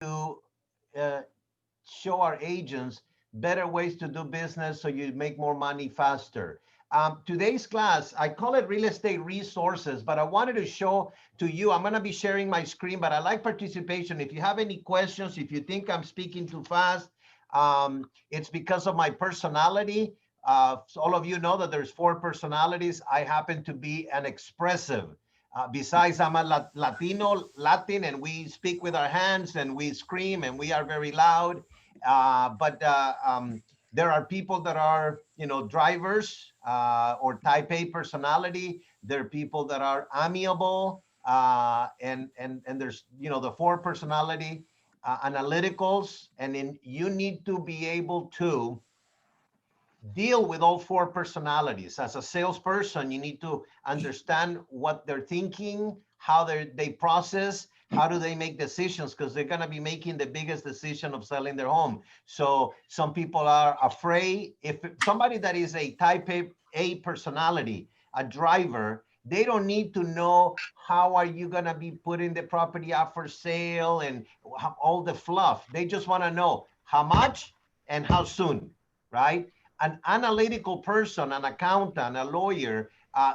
to show our agents better ways to do business so you make more money faster. Today's class, I call it real estate resources, but I wanted to show to you, I'm gonna be sharing my screen, but I like participation. If you have any questions, if you think I'm speaking too fast, it's because of my personality. So all of you know that there's 4 personalities. I happen to be an expressive. Besides, I'm a Latin, and we speak with our hands and we scream and we are very loud. But there are people that are, drivers or type A personality. There are people that are amiable, and there's, the 4 personality, analyticals, and then you need to be able to deal with all 4 personalities. As a salesperson, you need to understand what they're thinking, how they process, how do they make decisions, because they're going to be making the biggest decision of selling their home. So some people are afraid. If somebody that is a type A personality, a driver, they don't need to know how are you going to be putting the property out for sale and all the fluff. They just want to know how much and how soon, right? An analytical person, an accountant, a lawyer,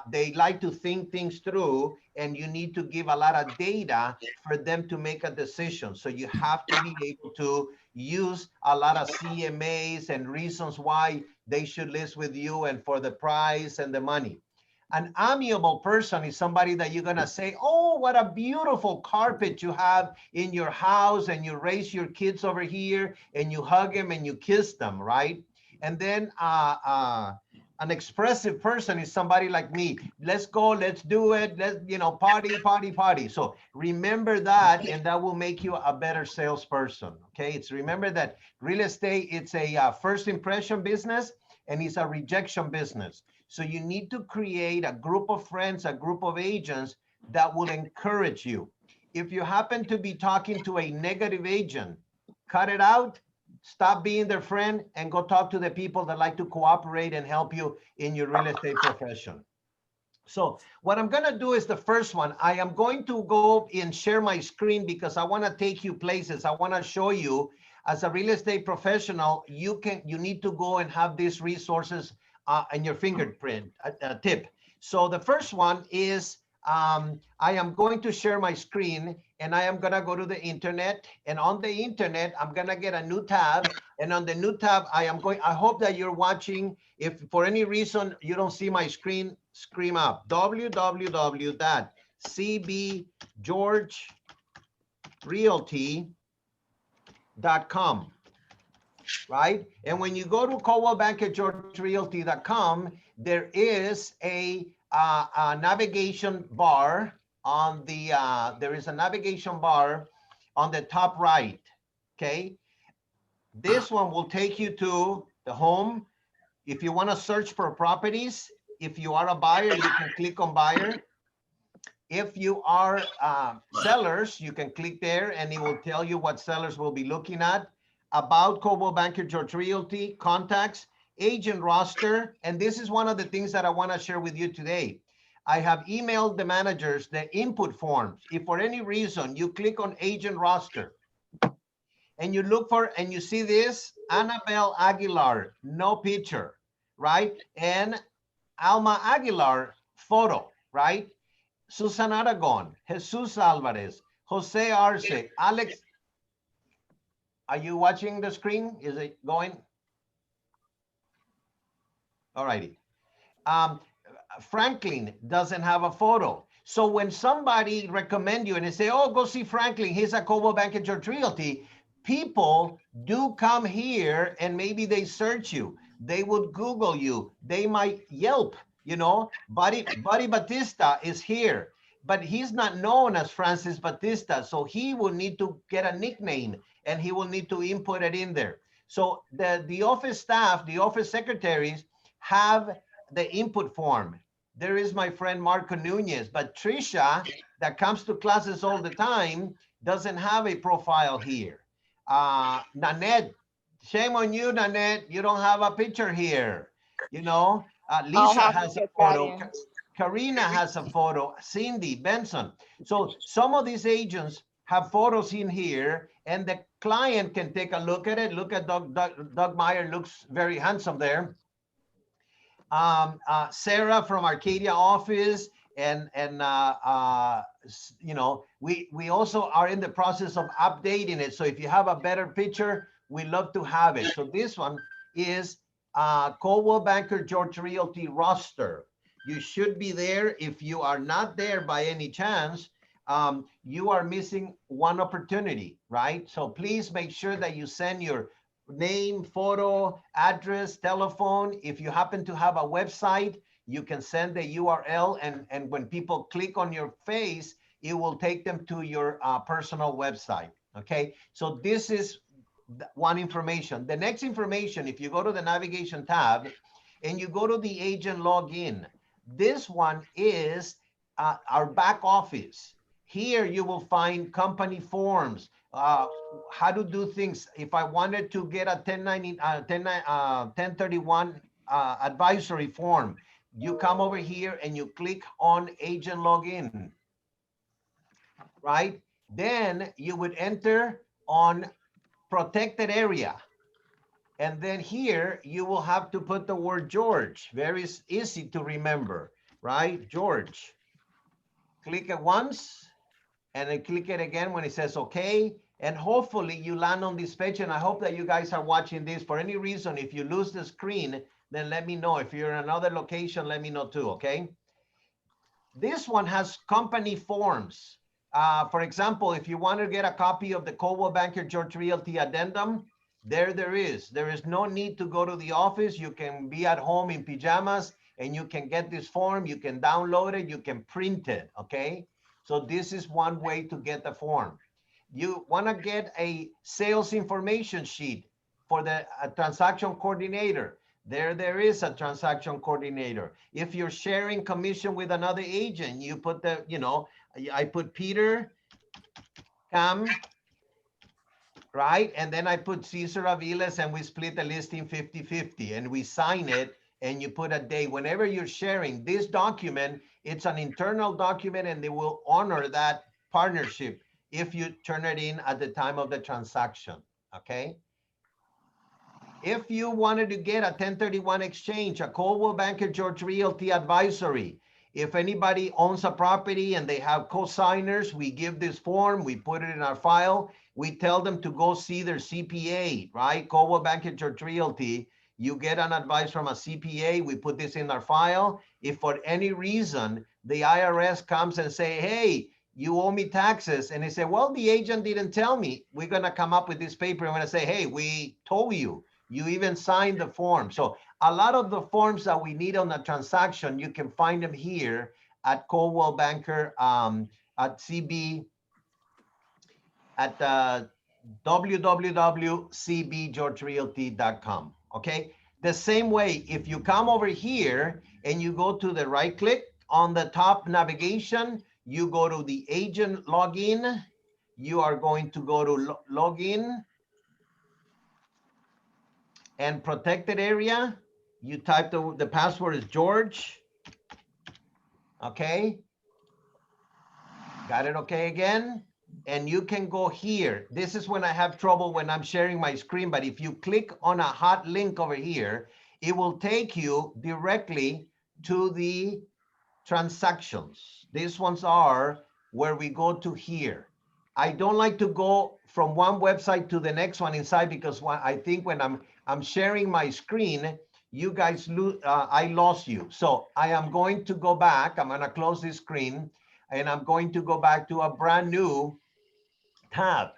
they like to think things through, and you need to give a lot of data for them to make a decision. So you have to be able to use a lot of CMAs and reasons why they should list with you and for the price and the money. An amiable person is somebody that you're gonna say, oh, what a beautiful carpet you have in your house, and you raise your kids over here and you hug them and you kiss them, right? And then an expressive person is somebody like me. Let's go, let's do it. Let's, party, party, party. So remember that, and that will make you a better salesperson. Okay, it's remember that real estate, it's a first impression business, and it's a rejection business. So you need to create a group of friends, a group of agents that will encourage you. If you happen to be talking to a negative agent, cut it out. Stop being their friend and go talk to the people that like to cooperate and help you in your real estate profession. So what I'm going to do is the first one. I am going to go and share my screen because I want to take you places. I want to show you, as a real estate professional, you need to go and have these resources in your fingerprint tip. So the first one is I am going to share my screen, and I am going to go to the internet, and on the internet, I'm going to get a new tab. And on the new tab, I hope that you're watching. If for any reason you don't see my screen, scream up www.cbgeorgerealty.com, right? And when you go to Coldwell Banker George Realty.com, there is a navigation bar on the there is a navigation bar on the top right. Okay, this one will take you to the home. If you want to search for properties, if you are a buyer, you can click on buyer. If you are sellers, you can click there, and it will tell you what sellers will be looking at. About Coldwell Banker George Realty, contacts, agent roster, and this is one of the things that I want to share with you today. I have emailed the managers the input forms. If for any reason you click on agent roster and you look for, and you see this, Annabelle Aguilar, no picture, right? And Alma Aguilar, photo, right? Susan Aragon, Jesus Alvarez, Jose Arce, Alex. Are you watching the screen? Is it going? All righty. Franklin doesn't have a photo. So when somebody recommend you and they say, oh, go see Franklin, he's at Coldwell Banker George Realty, people do come here, and maybe they search you. They would Google you. They might Yelp, Buddy Batista is here, but he's not known as Francis Batista. So he will need to get a nickname, and he will need to input it in there. So the office staff, the office secretaries have the input form. There is my friend Marco Nunez, but Trisha, that comes to classes all the time, doesn't have a profile here. Nanette, shame on you, Nanette. You don't have a picture here. Lisa has a photo. Karina has a photo. Cindy, Benson. So some of these agents have photos in here, and the client can take a look at it. Look at Doug Meyer, looks very handsome there. Sarah from Arcadia office, and you know, we also are in the process of updating it. So if you have a better picture, we love to have it. So this one is Coldwell Banker George Realty roster. You should be there. If you are not there by any chance, you are missing one opportunity, right? So please make sure that you send your name, photo, address, telephone. If you happen to have a website, you can send the URL, and when people click on your face, it will take them to your personal website. Okay, so this is one information. The next information, if you go to the navigation tab and you go to the agent login, this one is our back office. Here you will find company forms, how to do things. If I wanted to get a 1031 advisory form, you come over here and you click on agent login, right? Then you would enter on protected area. And then here you will have to put the word George. Very easy to remember, right? George. Click it once and then click it again when it says okay. And hopefully you land on this page. And I hope that you guys are watching this. For any reason, if you lose the screen, then let me know. If you're in another location, let me know too, okay? This one has company forms. For example, if you want to get a copy of the Coldwell Banker George Realty addendum, there is. There is no need to go to the office. You can be at home in pajamas and you can get this form. You can download it. You can print it, okay? So this is one way to get the form. You want to get a sales information sheet for the transaction coordinator. There is a transaction coordinator. If you're sharing commission with another agent, you put the, you know, I put Peter, Cam, right? And then I put Cesar Aviles and we split the listing 50-50 and we sign it and you put a date. Whenever you're sharing this document, it's an internal document and they will honor that partnership if you turn it in at the time of the transaction, okay? If you wanted to get a 1031 exchange, a Coldwell Banker George Realty advisory, if anybody owns a property and they have co-signers, we give this form, we put it in our file, we tell them to go see their CPA, right? Coldwell Banker George Realty, you get an advice from a CPA, we put this in our file. If for any reason the IRS comes and say, hey, you owe me taxes, and they say, well, the agent didn't tell me, we're gonna come up with this paper and we're gonna say, hey, we told you. You even signed the form. So a lot of the forms that we need on a transaction, you can find them here at Coldwell Banker, at CB, at www.cbgeorgerealty.com, okay? The same way, if you come over here and you go to the right click on the top navigation, you go to the agent login, you are going to go to login, and protected area, you type the password is George, okay? Got it okay again? And you can go here. This is when I have trouble when I'm sharing my screen, but if you click on a hot link over here, it will take you directly to the transactions. These ones are where we go to here. I don't like to go from one website to the next one inside because I think when I'm sharing my screen, you guys I lost you. So I am going to go back. I'm going to close this screen and I'm going to go back to a brand new tab.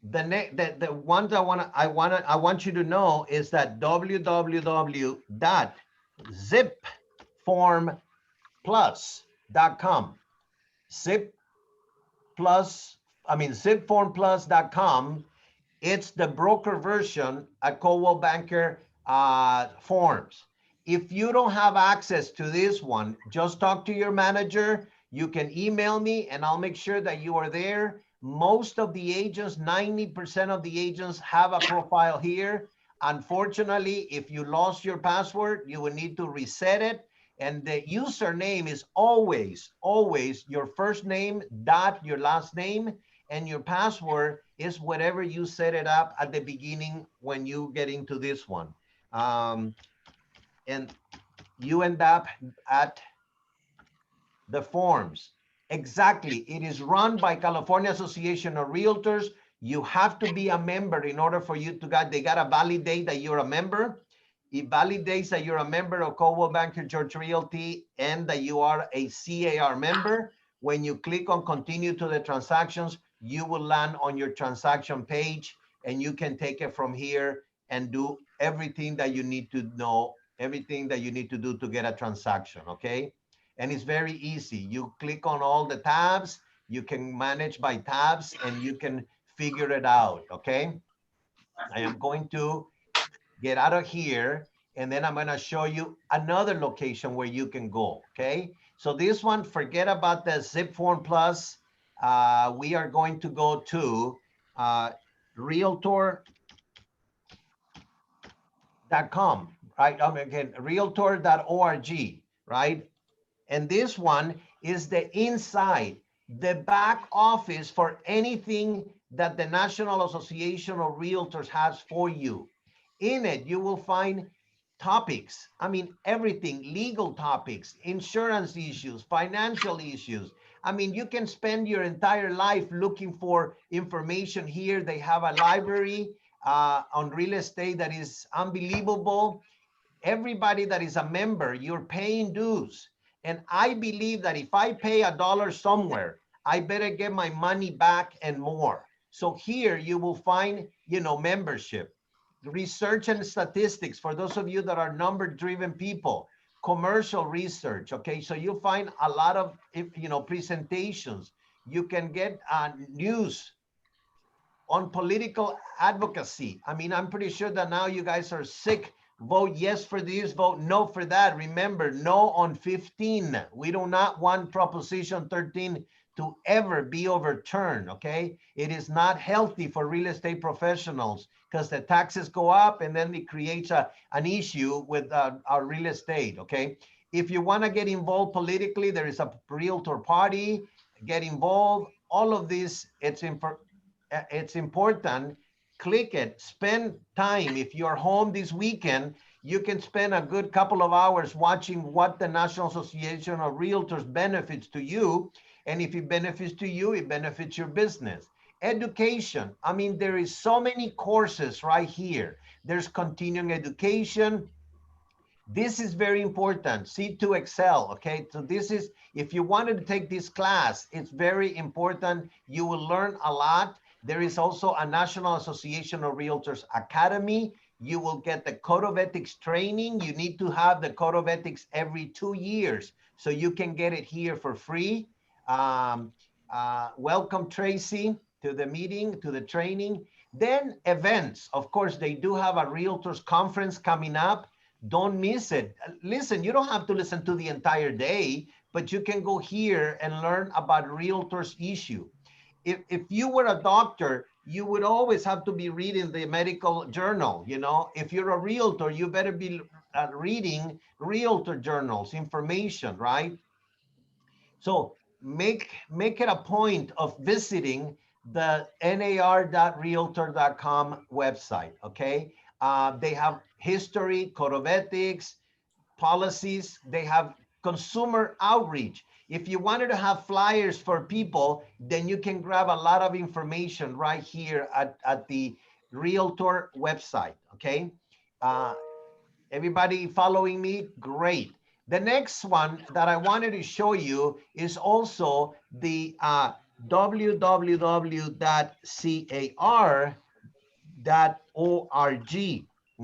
The one that I want you to know is that www.zipformplus.com. Zipformplus.com. It's the broker version at Coldwell Banker forms. If you don't have access to this one, just talk to your manager. You can email me and I'll make sure that you are there. Most of the agents, 90% of the agents have a profile here. Unfortunately, if you lost your password, you will need to reset it. And the username is always your first name dot your last name, and your password is whatever you set it up at the beginning when you get into this one. Um, and you end up at the forms. Exactly. It is run by California Association of Realtors. You have to be a member in order for you to get, they got to validate that you're a member. It validates that you're a member of Coldwell Banker George Realty and that you are a CAR member. When you click on continue to the transactions, you will land on your transaction page and you can take it from here and do everything that you need to know, everything that you need to do to get a transaction, okay? And it's very easy. You click on all the tabs, you can manage by tabs and you can figure it out, okay? I am going to get out of here and then I'm gonna show you another location where you can go, okay? So this one, forget about the Zip Form Plus. We are going to go to realtor.com, right? Again, realtor.org, right? And this one is the inside, the back office for anything that the National Association of Realtors has for you. In it, you will find topics. I mean, everything, legal topics, insurance issues, financial issues. I mean, you can spend your entire life looking for information here. They have a library on real estate that is unbelievable. Everybody that is a member, you're paying dues. And I believe that if I pay $1 somewhere, I better get my money back and more. So here you will find, membership, research and statistics for those of you that are number-driven people, commercial research. Okay, so you'll find a lot of, presentations. You can get news on political advocacy. I mean, I'm pretty sure that now you guys are sick. Vote yes for this, vote no for that. Remember, no on 15. We do not want Proposition 13 to ever be overturned, okay? It is not healthy for real estate professionals because the taxes go up and then it creates an issue with our real estate, okay? If you want to get involved politically, there is a realtor party, get involved. All of this, it's important. Click it, spend time. If you're home this weekend, you can spend a good couple of hours watching what the National Association of Realtors benefits to you. And if it benefits to you, it benefits your business. Education. I mean, there is so many courses right here. There's continuing education. This is very important. C2 Excel, okay? So this is, if you wanted to take this class, it's very important. You will learn a lot. There is also a National Association of Realtors Academy. You will get the Code of Ethics training. You need to have the Code of Ethics every 2 years. So you can get it here for free. Welcome, Tracy, to the meeting, to the training. Then events. Of course, they do have a Realtors Conference coming up. Don't miss it. Listen, you don't have to listen to the entire day, but you can go here and learn about realtors issue. If you were a doctor, you would always have to be reading the medical journal. If you're a realtor, you better be reading realtor journals, information, right? So make it a point of visiting the nar.realtor.com website, okay? They have history, code of ethics, policies. They have consumer outreach. If you wanted to have flyers for people, then you can grab a lot of information right here at the Realtor website, okay? Everybody following me? Great. The next one that I wanted to show you is also the www.car.org.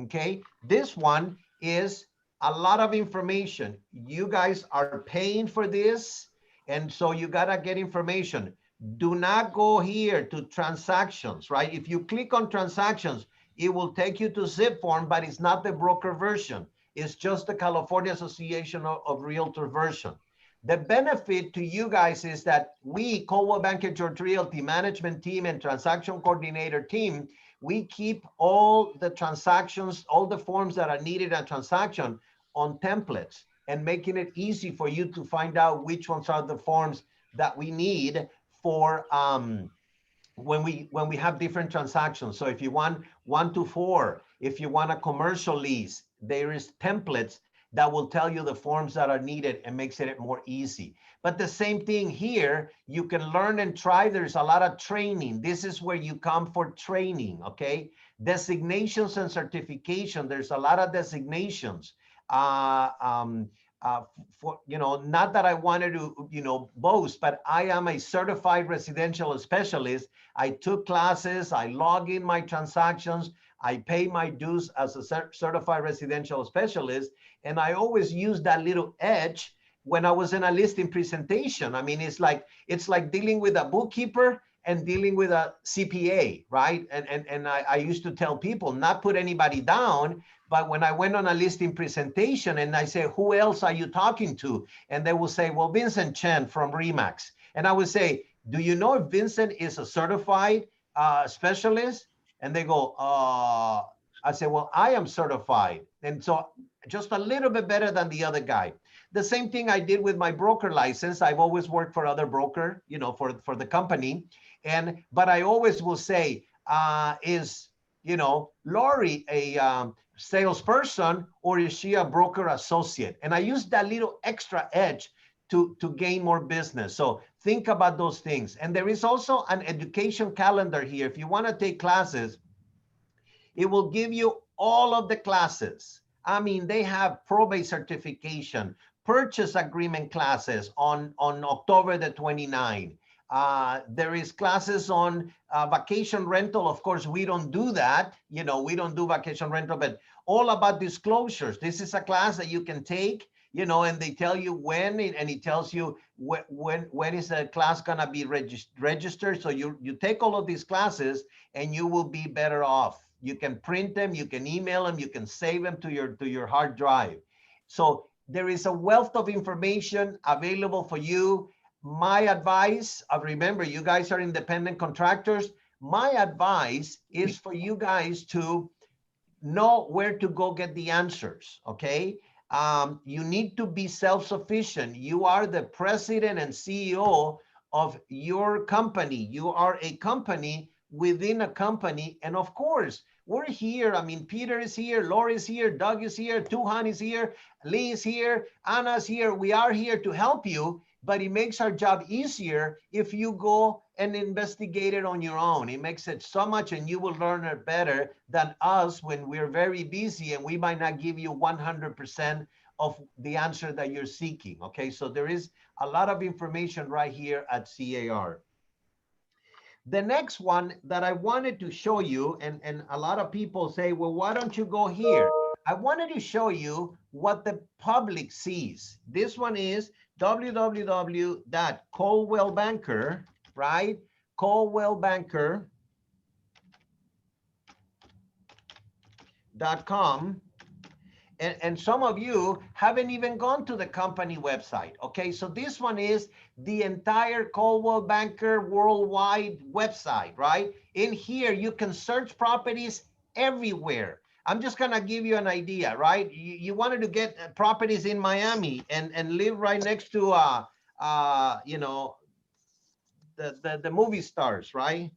Okay, this one is a lot of information. You guys are paying for this, and so you gotta get information. Do not go here to transactions, right? If you click on transactions, it will take you to zip form, but it's not the broker version. It's just the California Association of Realtor version. The benefit to you guys is that we, Coldwell Banker George Realty management team and transaction coordinator team, we keep all the transactions, all the forms that are needed at transaction on templates and making it easy for you to find out which ones are the forms that we need for when we have different transactions. So if you want 1 to 4, if you want a commercial lease, there is templates that will tell you the forms that are needed and makes it more easy. But the same thing here, you can learn and try. There's a lot of training. This is where you come for training, okay? Designations and certification. There's a lot of designations. Uh, um, for, not that I wanted to, boast, but I am a certified residential specialist. I took classes, I log in my transactions, I pay my dues as a certified residential specialist. And I always use that little edge when I was in a listing presentation. I mean, it's like dealing with a bookkeeper and dealing with a CPA, right? And I used to tell people not put anybody down, but when I went on a listing presentation and I say, who else are you talking to? And they will say, well, Vincent Chen from Remax. And I would say, do you know if Vincent is a certified specialist? And they go, I say, well, I am certified. And so just a little bit better than the other guy. The same thing I did with my broker license. I've always worked for other broker, for the company. But I always will say, is, Lori a salesperson, or is she a broker associate? And I use that little extra edge to gain more business. So think about those things. And there is also an education calendar here. If you want to take classes, it will give you all of the classes. I mean, they have probate certification, purchase agreement classes on October the 29th. There is classes on vacation rental. Of course, we don't do that. We don't do vacation rental, but all about disclosures. This is a class that you can take, and they tell you when, and it tells you when is the class gonna be registered. So you take all of these classes and you will be better off. You can print them, you can email them, you can save them to your hard drive. So there is a wealth of information available for you. My advice, remember, you guys are independent contractors. My advice is for you guys to know where to go get the answers, okay? You need to be self-sufficient. You are the president and CEO of your company. You are a company within a company. And of course, we're here. I mean, Peter is here, Lori is here, Doug is here, Tuhan is here, Lee is here, Anna's here. We are here to help you, but it makes our job easier if you go and investigate it on your own. It makes it so much, and you will learn it better than us when we're very busy and we might not give you 100% of the answer that you're seeking, okay? So there is a lot of information right here at CAR. The next one that I wanted to show you, and a lot of people say, well, why don't you go here? I wanted to show you what the public sees. This one is www.coldwellbanker, right? coldwellbanker.com. And some of you haven't even gone to the company website, okay? So this one is the entire Coldwell Banker worldwide website, right? In here, you can search properties everywhere. I'm just gonna give you an idea, right? You wanted to get properties in Miami and live right next to, the movie stars, right?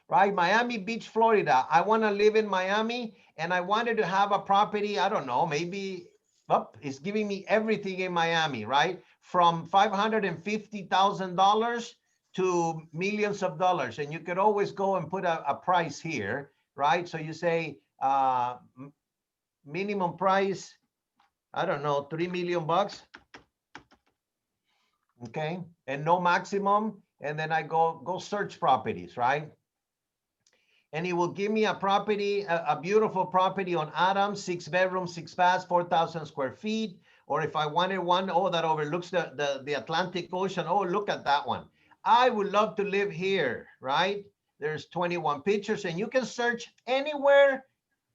Right, Miami Beach, Florida. I wanna live in Miami, and I wanted to have a property, I don't know, maybe, it's giving me everything in Miami, right? From $550,000 to millions of dollars. And you could always go and put a price here, right? So you say minimum price, I don't know, 3 million bucks. Okay, and no maximum. And then I go search properties, right? And it will give me a property, a beautiful property on Adams, 6 bedrooms, 6 baths, 4,000 square feet. Or if I wanted one, that overlooks the Atlantic Ocean. Oh, look at that one. I would love to live here, right? There's 21 pictures, and you can search anywhere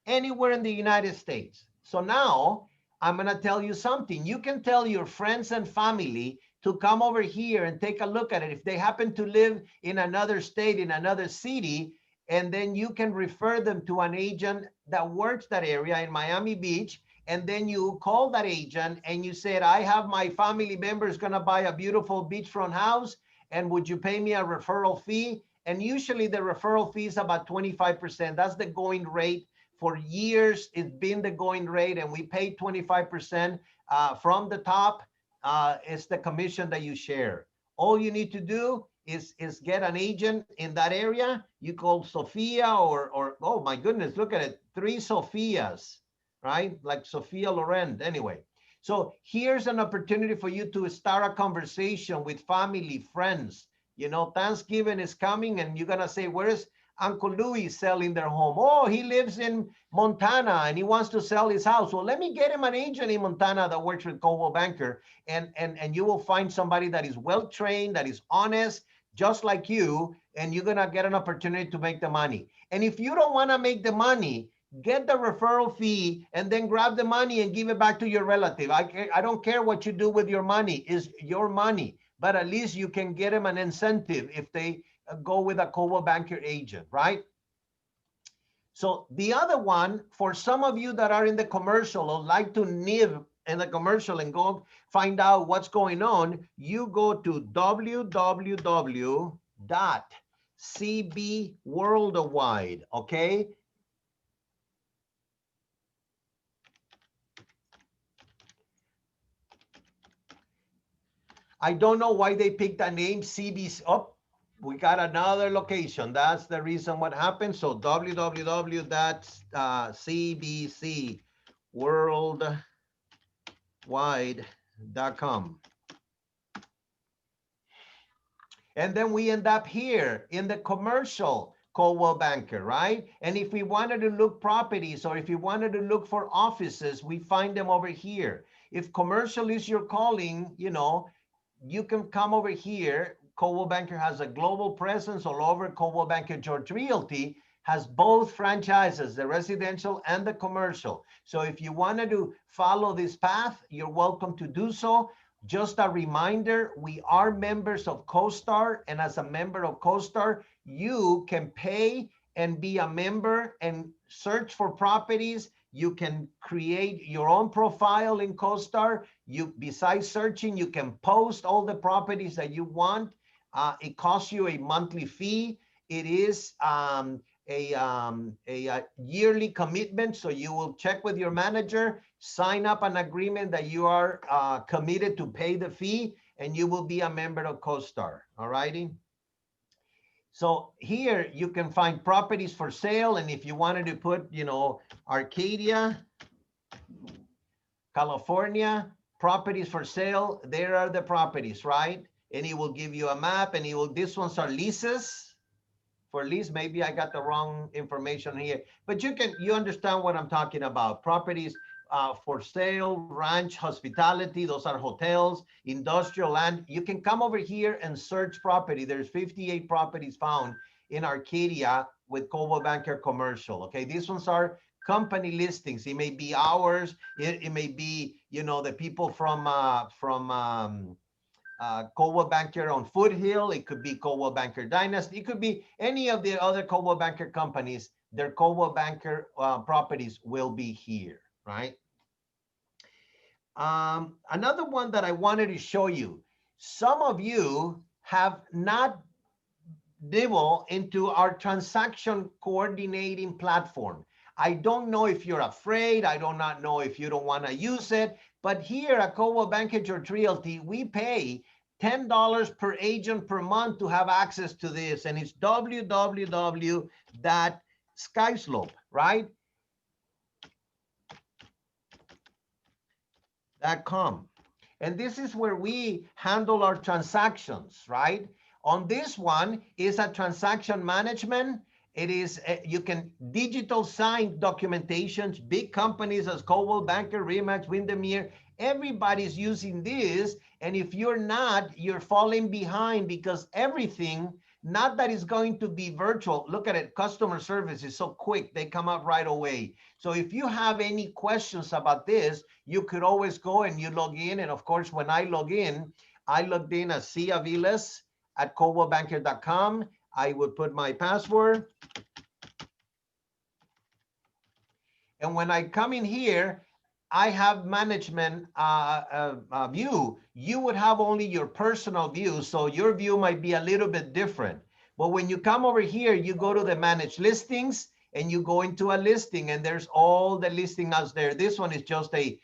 in the United States. So now I'm gonna tell you something. You can tell your friends and family to come over here and take a look at it. If they happen to live in another state, in another city, and then you can refer them to an agent that works that area in Miami Beach. And then you call that agent and you said, I have my family members gonna buy a beautiful beachfront house, And would you pay me a referral fee? And usually the referral fee is about 25%. That's the going rate. For years, it's been the going rate, and we pay 25% from the top. It's the commission that you share. All you need to do is get an agent in that area. You call Sophia or oh my goodness, look at it, 3 Sophias, right? Like Sophia Loren. Anyway, so here's an opportunity for you to start a conversation with family, friends. You know, Thanksgiving is coming, and you're gonna say, where's Uncle Louis selling their home? Oh, he lives in Montana and he wants to sell his house. Well, let me get him an agent in Montana that works with Coldwell Banker, and you will find somebody that is well trained, that is honest, just like you, and you're gonna get an opportunity to make the money. And if you don't want to make the money, get the referral fee and then grab the money and give it back to your relative. I don't care what you do with your money, it's your money, but at least you can get them an incentive if they go with a Coldwell Banker agent, right? So the other one, for some of you that are in the commercial or like to live in the commercial and go find out what's going on, you go to www.cbworldwide, okay? I don't know why they picked that name, CBC. Oh, we got another location. That's the reason what happened. So www.cbcworldwide.com. And then we end up here in the commercial Coldwell Banker, right? And if we wanted to look properties, or if you wanted to look for offices, we find them over here. If commercial is your calling, you know, you can come over here. Coldwell Banker has a global presence all over. Coldwell Banker George Realty has both franchises, the residential and the commercial. So if you wanted to follow this path, you're welcome to do so. Just a reminder, we are members of CoStar, and as a member of CoStar, you can pay and be a member and search for properties. You can create your own profile in CoStar. You, besides searching, you can post all the properties that you want. It costs you a monthly fee. It is a yearly commitment. So you will check with your manager, sign up an agreement that you are committed to pay the fee, and you will be a member of CoStar. All righty. So here you can find properties for sale. And if you wanted to put, you know, Arcadia, California, properties for sale, there are the properties, right? And it will give you a map, and it will, these ones are leases. For lease, maybe I got the wrong information here, but you understand what I'm talking about. Properties for sale, ranch, hospitality, those are hotels, industrial land. You can come over here and search property. There's 58 properties found in Arcadia with Coldwell Banker Commercial. Okay, these ones are company listings. It may be ours. It may be, you know, the people from Coldwell Banker on Foothill. It could be Coldwell Banker Dynasty. It could be any of the other Coldwell Banker companies. Their Coldwell Banker properties will be here, right? Another one that I wanted to show you. Some of you have not dived into our transaction coordinating platform. I don't know if you're afraid. I do not know if you don't want to use it. But here at Coldwell Banker George Realty, we pay $10 per agent per month to have access to this. And it's www.skyslope, right? .com. And this is where we handle our transactions, right? On this one is a transaction management. It is, you can digital sign documentations, big companies as Coldwell Banker, Remax, Windermere, everybody's using this. And if you're not, you're falling behind, because everything, not that it's going to be virtual. Look at it, customer service is so quick, they come up right away. So if you have any questions about this, you could always go and you log in. And of course, when I logged in as C. Aviles at coldwellbanker.com. I would put my password. And when I come in here, I have management view. You would have only your personal view, so your view might be a little bit different. But when you come over here, you go to the manage listings and you go into a listing and there's all the listing out there. This one is just a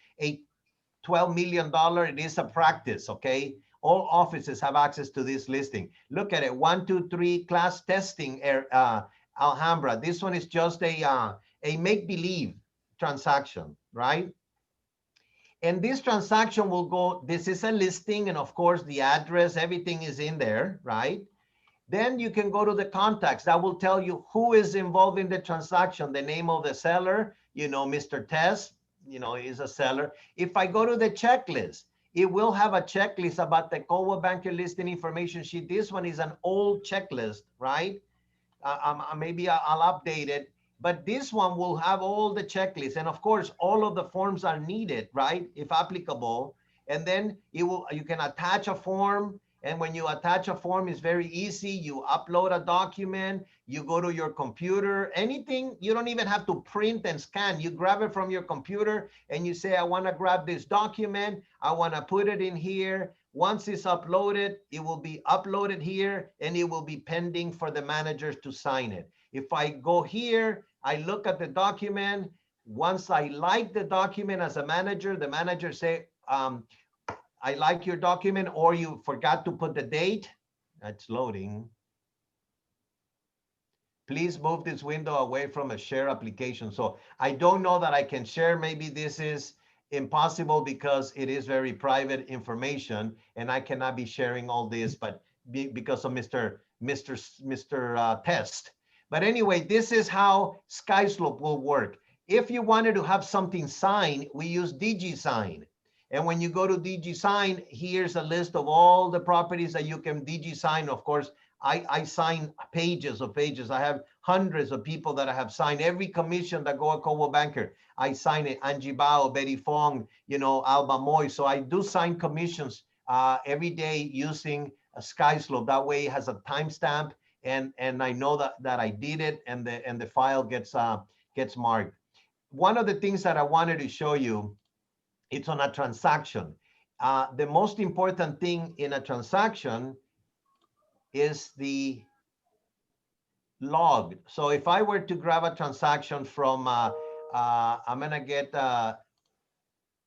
$12 million. It is a practice, okay? All offices have access to this listing. Look at it, 1, 2, 3 class testing, Alhambra. This one is just a make-believe transaction, right? And this transaction will go, this is a listing, and of course the address, everything is in there, right? Then you can go to the contacts. That will tell you who is involved in the transaction, the name of the seller, you know, Mr. Tess, you know, is a seller. If I go to the checklist, it will have a checklist about the Coldwell Banker listing information sheet. This one is an old checklist, right? Maybe I'll update it, but this one will have all the checklists, and of course all of the forms are needed, right, if applicable. And then you can attach a form, and when you attach a form, it's very easy. You upload a document, you go to your computer, anything. You don't even have to print and scan. You grab it from your computer and you say, I want to grab this document, I want to put it in here. Once it's uploaded, it will be uploaded here and it will be pending for the managers to sign it. If I go here, I look at the document. Once I like the document as a manager, the manager say, I like your document, or you forgot to put the date. That's loading. Please move this window away from a share application. So I don't know that I can share. Maybe this is impossible because it is very private information and I cannot be sharing all this, but because of Mr. Test. But anyway, this is how SkySlope will work. If you wanted to have something signed, we use DigiSign. And when you go to DigiSign, here's a list of all the properties that you can DigiSign. Of course, I sign pages of pages. I have hundreds of people that I have signed. Every commission that go at Coldwell Banker, I sign it. Angie Bao, Betty Fong, you know, Alba Moy. So I do sign commissions every day using a SkySlope. That way it has a timestamp, and I know that I did it, and the file gets marked. One of the things that I wanted to show you, it's on a transaction. The most important thing in a transaction is the log. So if I were to grab a transaction from, I'm gonna get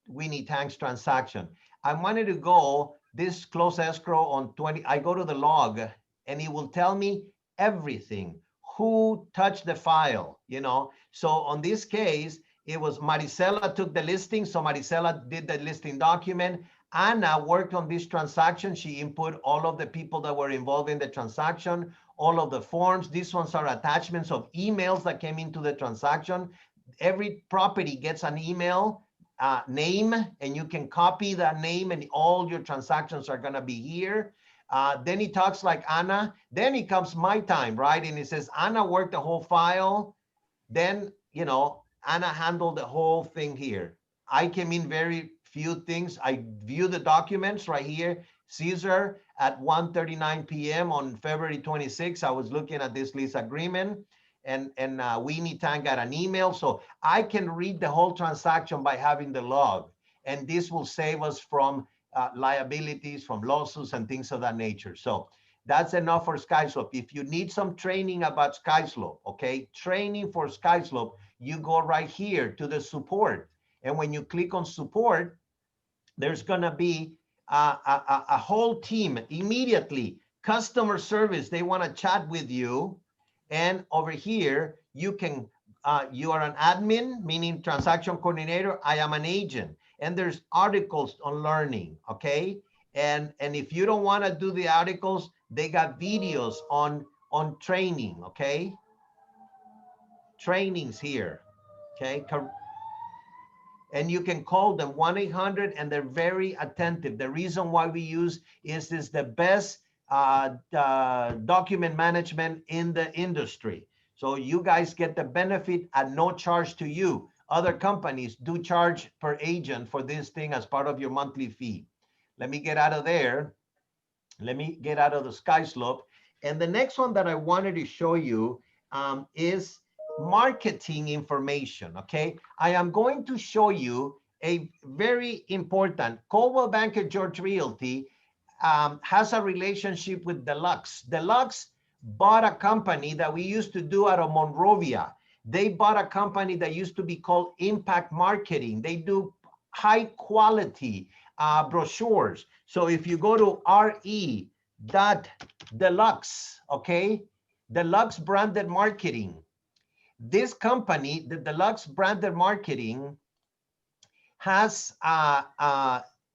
Winnie Tang's transaction. I wanted to go this close escrow on 20, I go to the log and it will tell me everything, who touched the file, you know? So on this case, it was Maricela took the listing. So Maricela did the listing document. Anna worked on this transaction. She input all of the people that were involved in the transaction, all of the forms. These ones are attachments of emails that came into the transaction. Every property gets an email name, and you can copy that name, and all your transactions are gonna be here. Then he talks like Anna. Then it comes my time, right? And it says Anna worked the whole file. Then, you know, Anna handled the whole thing here. I came in very few things. I view the documents right here. Caesar at 1:39 p.m. on February 26. I was looking at this lease agreement, and Winnie Tang got an email. So I can read the whole transaction by having the log. And this will save us from liabilities, from lawsuits and things of that nature. So that's enough for SkySlope. If you need some training about SkySlope, okay, training for SkySlope, you go right here to the support. And when you click on support, there's gonna be a whole team immediately. Customer service, they wanna chat with you. And over here, you can, you are an admin, meaning transaction coordinator. I am an agent. And there's articles on learning, okay? And if you don't wanna do the articles, they got videos on training, okay? Trainings here, okay? And you can call them 1-800 and they're very attentive. The reason why we use is the best document management in the industry. So you guys get the benefit at no charge to you. Other companies do charge per agent for this thing as part of your monthly fee. Let me get out of there. Let me get out of the SkySlope. And the next one that I wanted to show you is marketing information, okay? I am going to show you a very important, Coldwell Banker George Realty has a relationship with Deluxe. Deluxe bought a company that we used to do out of Monrovia. They bought a company that used to be called Impact Marketing. They do high quality brochures. So if you go to re.deluxe, okay, Deluxe Branded Marketing. This company, the Deluxe Branded Marketing, has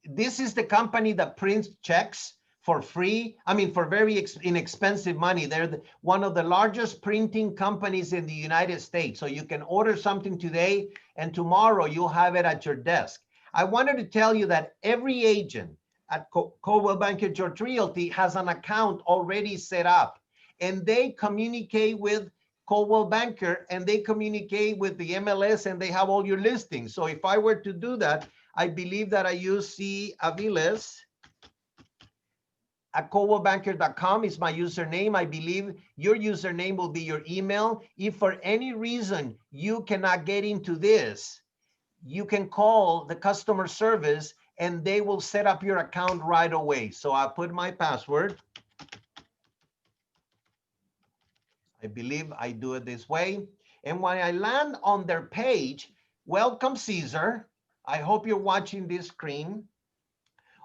this is the company that prints checks for free. I mean, for very inexpensive money. They're one of the largest printing companies in the United States. So you can order something today and tomorrow you'll have it at your desk. I wanted to tell you that every agent at Coldwell Banker George Realty has an account already set up, and they communicate with Coldwell Banker and they communicate with the MLS and they have all your listings. So if I were to do that, I believe that I use C. Aviles at coldwellbanker.com is my username. I believe your username will be your email. If for any reason you cannot get into this, you can call the customer service and they will set up your account right away. So I put my password. I believe I do it this way. And when I land on their page, welcome Caesar. I hope you're watching this screen.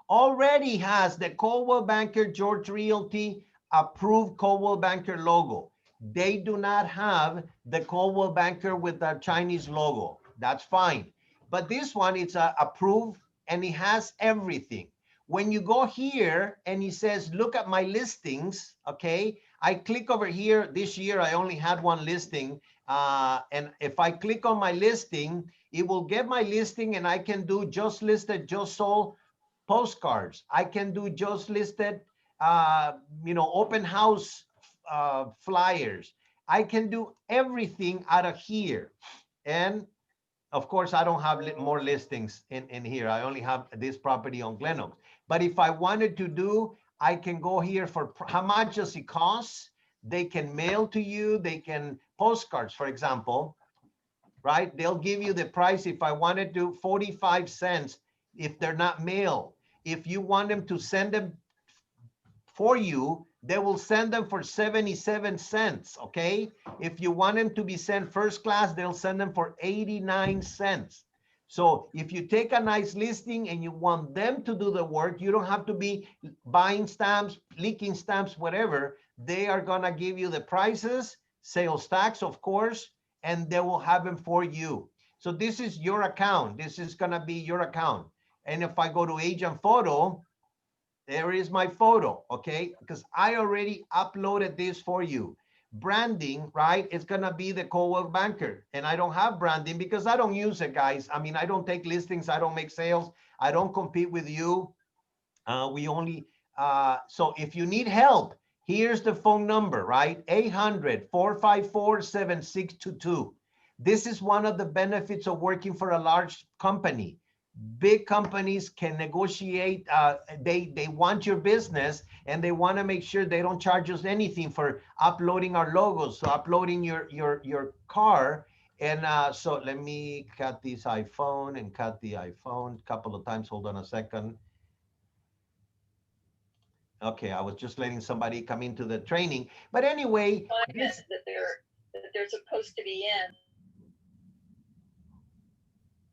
Already has the Coldwell Banker George Realty approved Coldwell Banker logo. They do not have the Coldwell Banker with the Chinese logo. That's fine. But this one, it's approved and it has everything. When you go here and it says, look at my listings, okay? I click over here. This year, I only had one listing. And if I click on my listing, it will get my listing and I can do just listed, just sold postcards. I can do just listed, open house flyers. I can do everything out of here. And of course, I don't have more listings in here. I only have this property on Glen Oaks. But if I wanted to do, I can go here for how much does it cost? They can mail to you. They can postcards, for example, right? They'll give you the price. If I wanted to, 45 cents if they're not mailed. If you want them to send them for you, they will send them for 77 cents, okay? If you want them to be sent first class, they'll send them for 89 cents. So if you take a nice listing and you want them to do the work, you don't have to be buying stamps, leaking stamps, whatever. They are gonna give you the prices, sales tax, of course, and they will have them for you. So this is your account. This is gonna be your account. And if I go to agent photo, there is my photo, okay? Because I already uploaded this for you. Branding, right? It's gonna be the Coldwell Banker. And I don't have branding because I don't use it, guys. I mean, I don't take listings, I don't make sales, I don't compete with you. We only, so if you need help, here's the phone number, right? 800-454-7622. This is one of the benefits of working for a large company. Big companies can negotiate. They want your business and they want to make sure they don't charge us anything for uploading our logos, so uploading your car. And so let me cut this iPhone and cut the iPhone a couple of times. Hold on a second. Okay, I was just letting somebody come into the training. But anyway, this, that they're supposed to be in.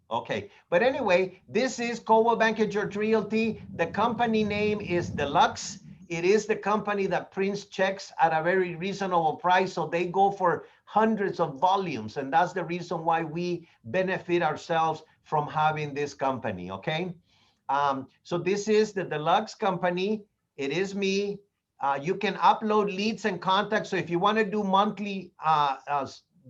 Okay, but anyway, this is Coldwell Banker George Realty. The company name is Deluxe. It is the company that prints checks at a very reasonable price. So they go for hundreds of volumes. And that's the reason why we benefit ourselves from having this company, okay? So this is the Deluxe company. It is me. You can upload leads and contacts. So if you want to do monthly,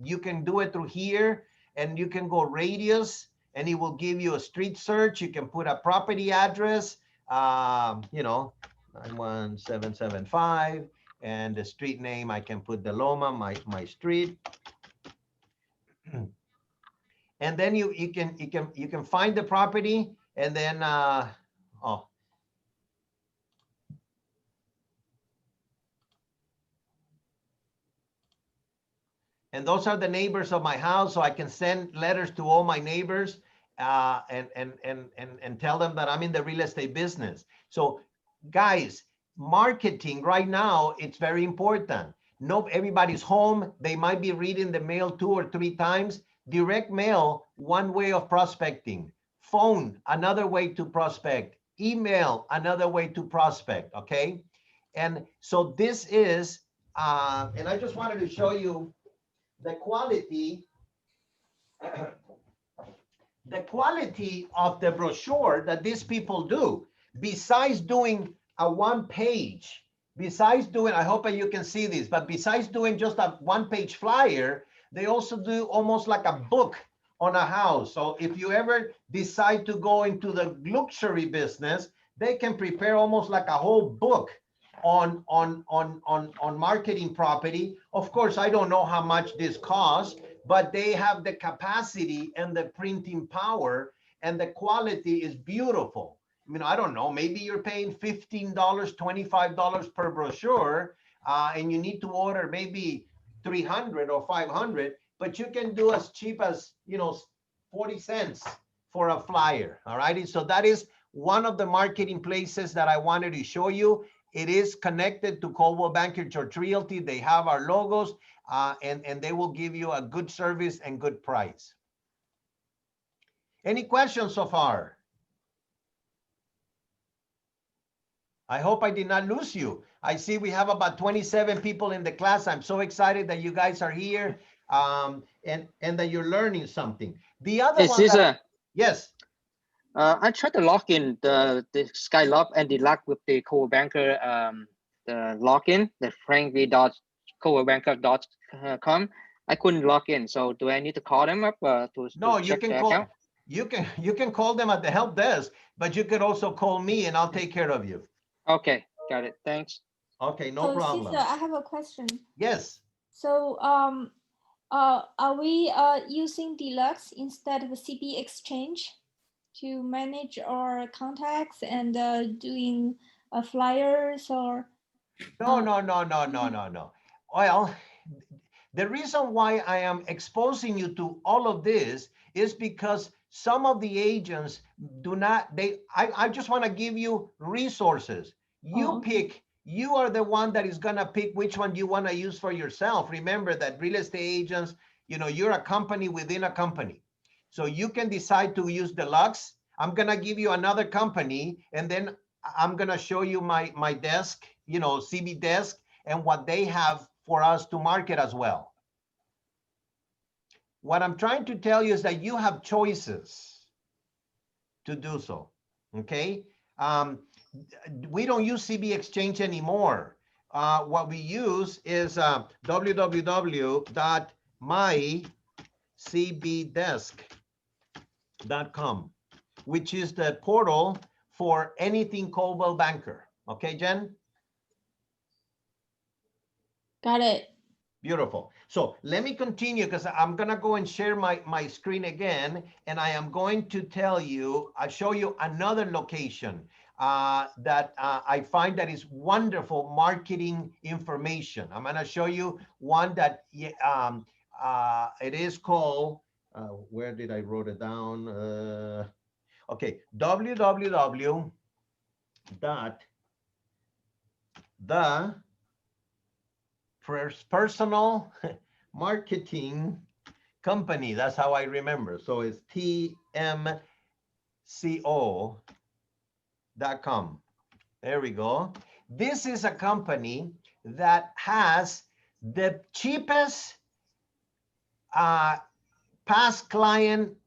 you can do it through here. And you can go radius. And it will give you a street search. You can put a property address, 91775, and the street name. I can put the Loma, my street, and then you can find the property, and then and those are the neighbors of my house, so I can send letters to all my neighbors. and tell them that I'm in the real estate business. So guys, marketing right now, it's very important. No, everybody's home. They might be reading the mail 2 or 3 times. Direct mail, one way of prospecting. Phone, another way to prospect. Email, another way to prospect, okay? And so this is, and I just wanted to show you the quality, the quality of the brochure that these people do. Besides doing a one page, besides doing, I hope you can see this, but besides doing just a one-page flyer, they also do almost like a book on a house. So if you ever decide to go into the luxury business, they can prepare almost like a whole book on marketing property. Of course, I don't know how much this costs, but they have the capacity and the printing power, and the quality is beautiful. I mean, I don't know, maybe you're paying $15, $25 per brochure, and you need to order maybe 300 or 500, but you can do as cheap as, 40 cents for a flyer. All righty. So that is one of the marketing places that I wanted to show you. It is connected to Coldwell Banker Church Realty. They have our logos, and they will give you a good service and good price. Any questions so far? I hope I did not lose you. I see we have about 27 people in the class. I'm so excited that you guys are here, and that you're learning something. The other Hey, one that, Caesar, yes. I tried to log in the Skylab and the luck with the Coldwell Banker the login, the frankly.coldwellbanker.com. I couldn't log in, so do I need to call them up No, to you check can the call, account? you can call them at the help desk, but you could also call me and I'll take care of you. Okay, got it. Thanks. Okay, no So, problem. Caesar, I have a question. Yes. So, are we using Deluxe instead of CB Exchange to manage our contacts and doing flyers or? No, no, no, no, no, no, no. Well, the reason why I am exposing you to all of this is because some of the agents do not, I just want to give you resources. You okay. you are the one that is going to pick which one you want to use for yourself. Remember that real estate agents, you're a company within a company. So you can decide to use Deluxe. I'm going to give you another company, and then I'm going to show you my desk, CB desk, and what they have for us to market as well. What I'm trying to tell you is that you have choices to do so, okay? We don't use CB Exchange anymore. What we use is www.mycbdesk.com, which is the portal for anything Coldwell Banker. Okay, Jen? Got it. Beautiful. So let me continue, because I'm going to go and share my screen again, and I am going to tell you, I'll show you another location that I find that is wonderful marketing information. I'm going to show you one that it is called, where did I wrote it down? Okay, www. The personal marketing company. That's how I remember. So it's tmco.com. There we go. This is a company that has the cheapest past client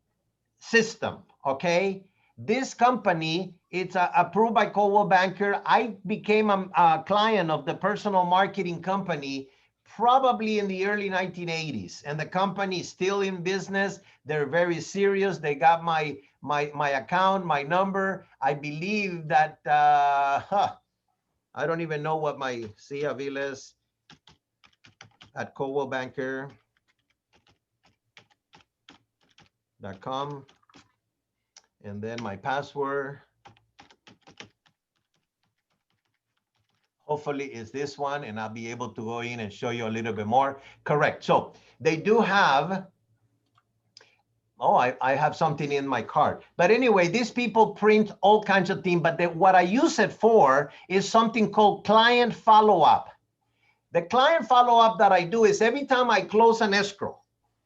system. Okay. This company, it's approved by Coldwell Banker. I became a client of the personal marketing company probably in the early 1980s, and the company is still in business. They're very serious. They got my account, my number. I believe that I don't even know what my Cia Viles at coldwellbanker.com, and then my password. Hopefully it's this one, and I'll be able to go in and show you a little bit more. Correct. So they do have Oh, I have something in my card. But anyway, these people print all kinds of things, but what I use it for is something called client follow-up. The client follow-up that I do is every time I close an escrow,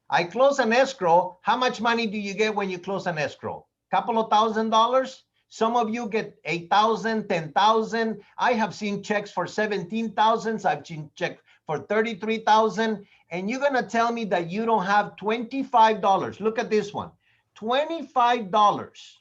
how much money do you get when you close an escrow? Couple of $1,000? Some of you get 8,000, 10,000. I have seen checks for 17,000. I've seen checks for 33,000. And you're gonna tell me that you don't have $25. Look at this one. $25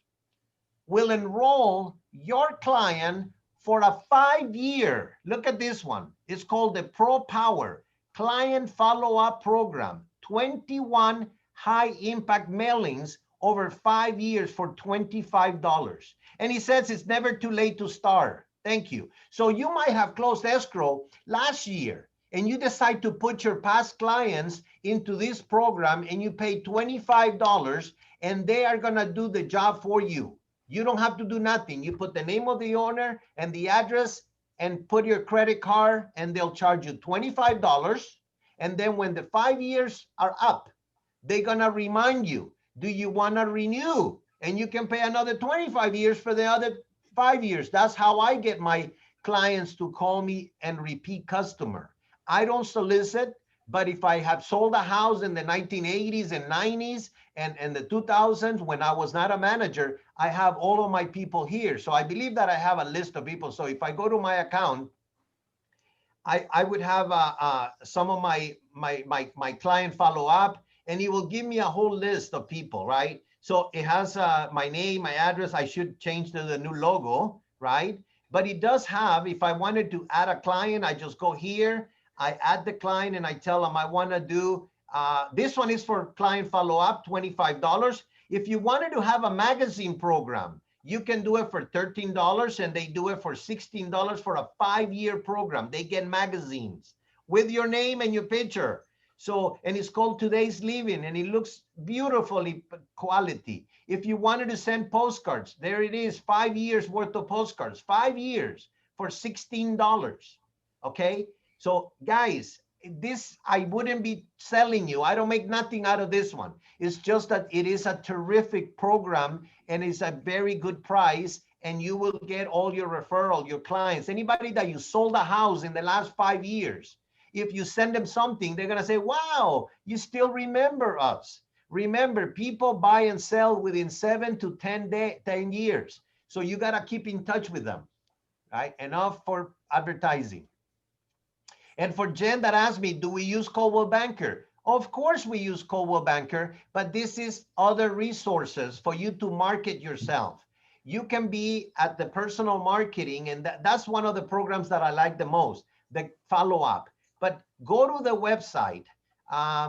will enroll your client for a 5-year. Look at this one. It's called the Pro Power Client Follow-Up Program. 21 high impact mailings over 5 years for $25. And he says it's never too late to start. Thank you. So you might have closed escrow last year and you decide to put your past clients into this program and you pay $25 and they are gonna do the job for you. You don't have to do nothing. You put the name of the owner and the address and put your credit card and they'll charge you $25. And then when the 5 years are up, they're gonna remind you, do you wanna renew? And you can pay another 25 years for the other 5 years. That's how I get my clients to call me and repeat customer. I don't solicit, but if I have sold a house in the 1980s and 90s and the 2000s when I was not a manager, I have all of my people here. So I believe that I have a list of people. So if I go to my account, I would have some of my client follow up, and he will give me a whole list of people, right? So it has my name, my address. I should change to the new logo, right? But it does have, if I wanted to add a client, I just go here, I add the client and I tell them I want to do, this one is for client follow-up, $25. If you wanted to have a magazine program, you can do it for $13 and they do it for $16 for a 5-year program. They get magazines with your name and your picture. So, and it's called Today's Living and it looks beautifully quality. If you wanted to send postcards, there it is, 5 years worth of postcards, 5 years for $16, okay? So guys, this, I wouldn't be selling you. I don't make nothing out of this one. It's just that it is a terrific program and it's a very good price and you will get all your referral, your clients, anybody that you sold a house in the last 5 years. If you send them something, they're gonna say, wow, you still remember us. Remember, people buy and sell within 7 to 10 years. So you gotta keep in touch with them, right? Enough for advertising. And for Jen that asked me, do we use Coldwell Banker? Of course we use Coldwell Banker, but this is other resources for you to market yourself. You can be at the personal marketing, and that's one of the programs that I like the most, the follow-up. But go to the website.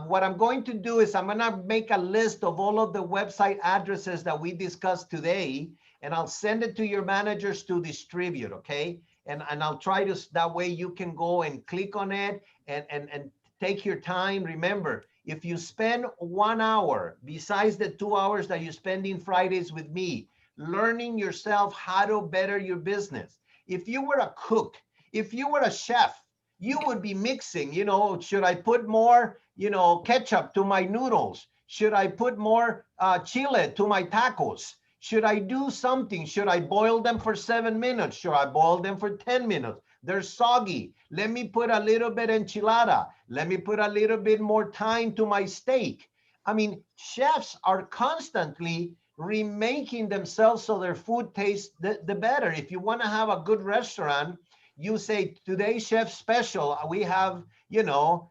What I'm going to do is I'm gonna make a list of all of the website addresses that we discussed today, and I'll send it to your managers to distribute, okay? And I'll try to, that way you can go and click on it and take your time. Remember, if you spend 1 hour, besides the 2 hours that you spend in Fridays with me, learning yourself how to better your business. If you were a cook, if you were a chef, you would be mixing, you know, should I put more, you know, ketchup to my noodles? Should I put more chile to my tacos? Should I do something? Should I boil them for 7 minutes? Should I boil them for 10 minutes? They're soggy. Let me put a little bit enchilada. Let me put a little bit more thyme to my steak. I mean, chefs are constantly remaking themselves so their food tastes the better. If you want to have a good restaurant, you say, today's chef special, we have, you know,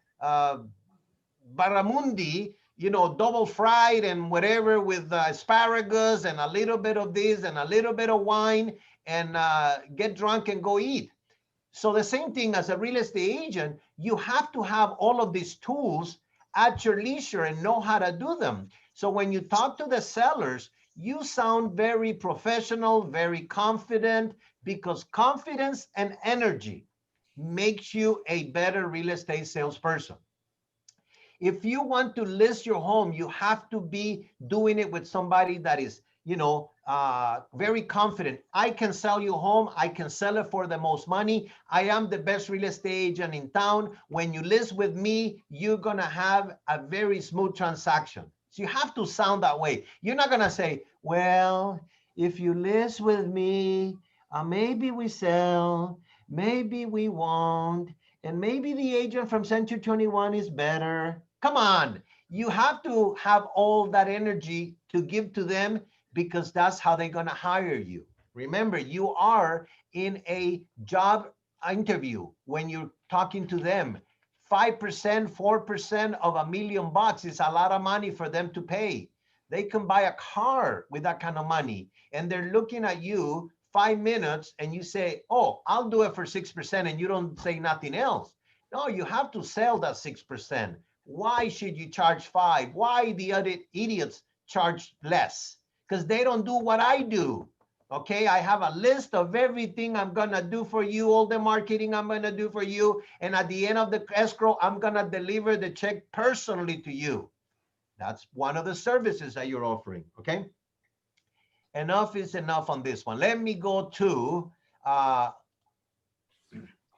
barramundi, you know, double fried and whatever with asparagus and a little bit of this and a little bit of wine and get drunk and go eat. So the same thing as a real estate agent, you have to have all of these tools at your leisure and know how to do them. So when you talk to the sellers, you sound very professional, very confident, because confidence and energy makes you a better real estate salesperson. If you want to list your home, you have to be doing it with somebody that is, you know, very confident. I can sell you home. I can sell it for the most money. I am the best real estate agent in town. When you list with me, you're going to have a very smooth transaction. So you have to sound that way. You're not gonna say, well, if you list with me, maybe we sell, maybe we won't, and maybe the agent from Century 21 is better. Come on, you have to have all that energy to give to them because that's how they're gonna hire you. Remember, you are in a job interview when you're talking to them. 5%, 4% of $1 million is a lot of money for them to pay. They can buy a car with that kind of money, and they're looking at you 5 minutes and you say, oh, I'll do it for 6%, and you don't say nothing else. No, you have to sell that 6%. Why should you charge 5? Why the other idiots charge less? Because they don't do what I do. Okay, I have a list of everything I'm gonna do for you, all the marketing I'm gonna do for you, and at the end of the escrow, I'm gonna deliver the check personally to you. That's one of the services that you're offering, okay? Enough is enough on this one. Let me go to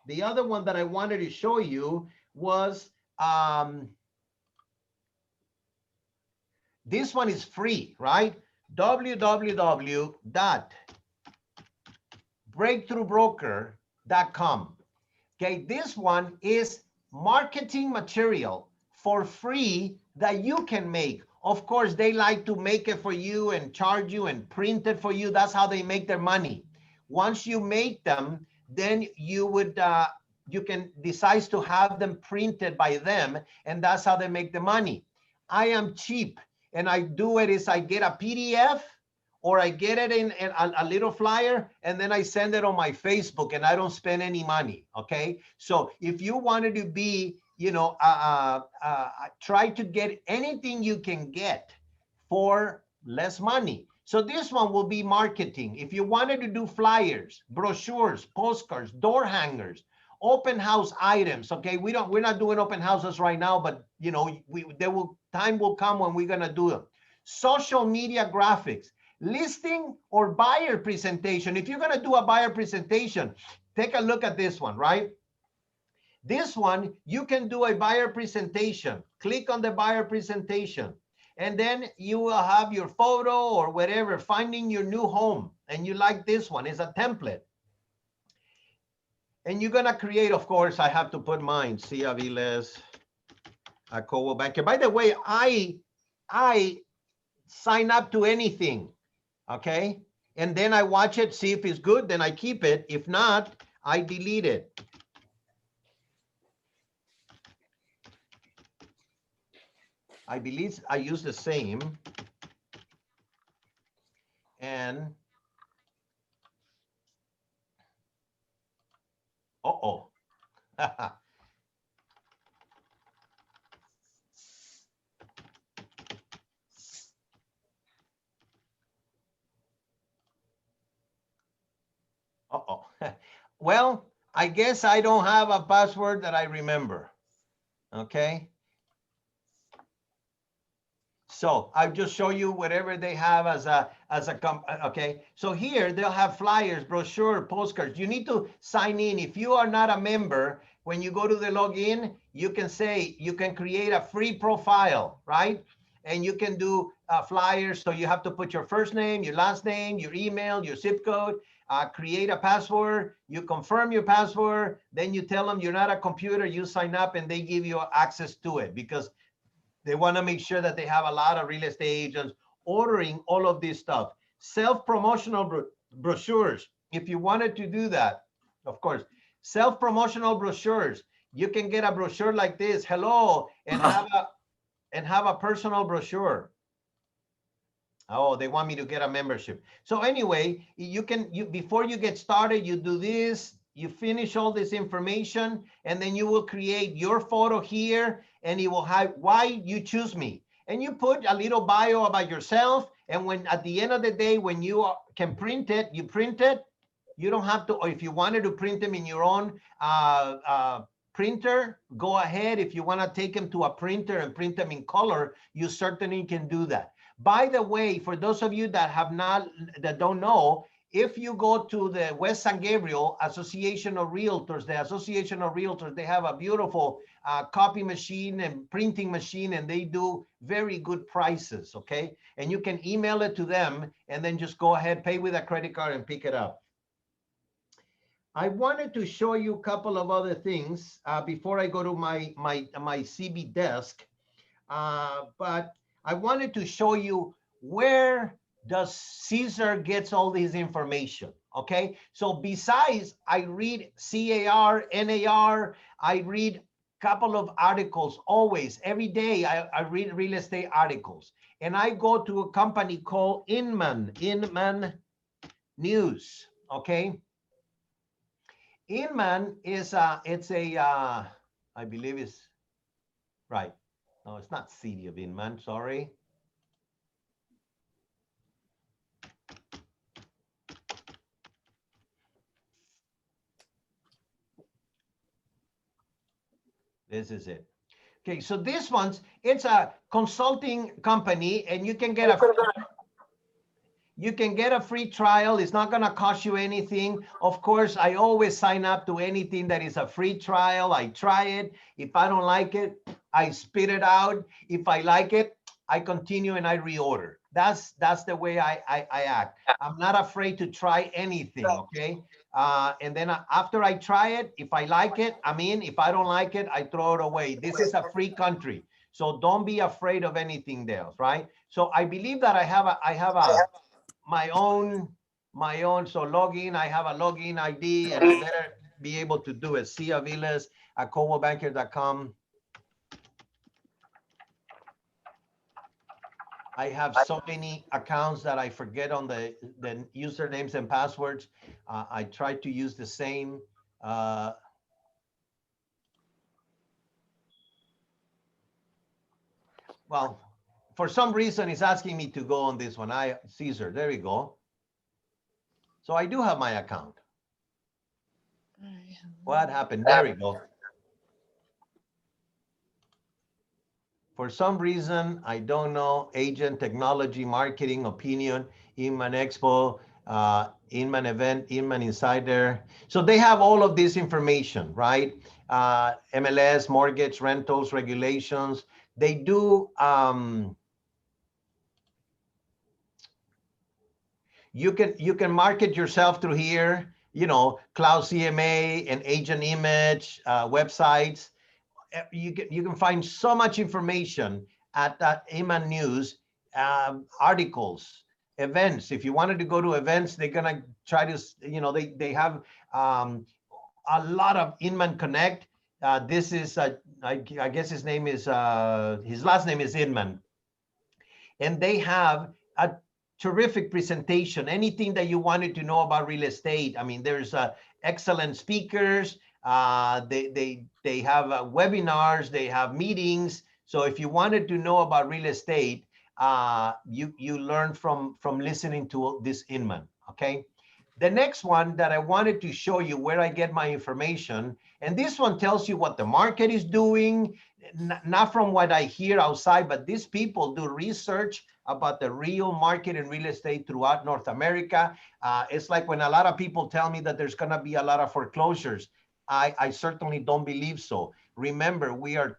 the other one that I wanted to show you was, this one is free, right? www.breakthroughbroker.com. Okay, this one is marketing material for free that you can make. Of course, they like to make it for you and charge you and print it for you. That's how they make their money. Once you make them, then you would you can decide to have them printed by them, and that's how they make the money. I am cheap, and I do it is I get a PDF or I get it in a little flyer, and then I send it on my Facebook, and I don't spend any money, okay? So if you wanted to be, you know, try to get anything you can get for less money. So this one will be marketing. If you wanted to do flyers, brochures, postcards, door hangers, open house items, okay? We're not doing open houses right now, but you know, time will come when we're gonna do them. Social media graphics, listing or buyer presentation. If you're gonna do a buyer presentation, take a look at this one, right? This one, you can do a buyer presentation. Click on the buyer presentation, and then you will have your photo or whatever, finding your new home. And you like this one, it's a template. And you're gonna create, of course, I have to put mine, C. Aviles, a Coldwell Banker. By the way, I sign up to anything, okay? And then I watch it, see if it's good, then I keep it. If not, I delete it. I believe I use the same. And, uh-oh. Uh-oh. Well, I guess I don't have a password that I remember. Okay. So I'll just show you whatever they have as a okay. So here they'll have flyers, brochure, postcards. You need to sign in. If you are not a member, when you go to the login, you can say, you can create a free profile, right? And you can do flyers. So you have to put your first name, your last name, your email, your zip code, create a password, you confirm your password, then you tell them you're not a computer, you sign up, and they give you access to it, because they want to make sure that they have a lot of real estate agents ordering all of this stuff. Self-promotional brochures. If you wanted to do that, of course, self-promotional brochures. You can get a brochure like this, hello, and have a personal brochure. Oh, they want me to get a membership. So anyway, before you get started, you do this, you finish all this information, and then you will create your photo here, and it will have why you choose me. And you put a little bio about yourself, and when at the end of the day, when you can print it, you print it. You don't have to, or if you wanted to print them in your own printer, go ahead. If you want to take them to a printer and print them in color, you certainly can do that. By the way, for those of you that don't know, If you go to the West San Gabriel Association of Realtors, the Association of Realtors, they have a beautiful copy machine and printing machine, and they do very good prices, okay? And you can email it to them and then just go ahead, pay with a credit card and pick it up. I wanted to show you a couple of other things before I go to my CB desk, but I wanted to show you where does Caesar gets all this information, okay? So besides, I read CAR, NAR, I read a couple of articles always, every day I read real estate articles. And I go to a company called Inman News, okay? Inman is, I believe it's, right. No, it's not City of Inman, sorry. This is it. Okay, so this one's, it's a consulting company, and you can get a free trial. It's not gonna cost you anything. Of course, I always sign up to anything that is a free trial. I try it. If I don't like it, I spit it out. If I like it, I continue and I reorder. That's the way I act. I'm not afraid to try anything, okay? And then after I try it, if I like it, I'm in. If I don't like it, I throw it away. This is a free country, so don't be afraid of anything else, right? So I believe that I have my own. So login, I have a login ID, and I better be able to do it. ciavilas@coldwellbanker.com. I have so many accounts that I forget on the usernames and passwords. I try to use the same. Well, for some reason, it's asking me to go on this one. Caesar, there we go. So I do have my account. What happened? There we go. For some reason, I don't know, agent, technology, marketing, opinion, Inman Expo, Inman event, Inman Insider. So they have all of this information, right? MLS, mortgage, rentals, regulations. They do, you can market yourself through here, you know, Cloud CMA and Agent Image, websites. You can find so much information at that Inman News, articles, events. If you wanted to go to events, they're gonna try to, you know, they have a lot of Inman Connect. This is, I guess his name is, his last name is Inman. And they have a terrific presentation, anything that you wanted to know about real estate. I mean, there's excellent speakers. They have webinars, they have meetings. So if you wanted to know about real estate, you learn from listening to this Inman, okay? The next one that I wanted to show you where I get my information, and this one tells you what the market is doing, not from what I hear outside, but these people do research about the real market in real estate throughout North America. It's like when a lot of people tell me that there's gonna be a lot of foreclosures. I certainly don't believe so. Remember, we are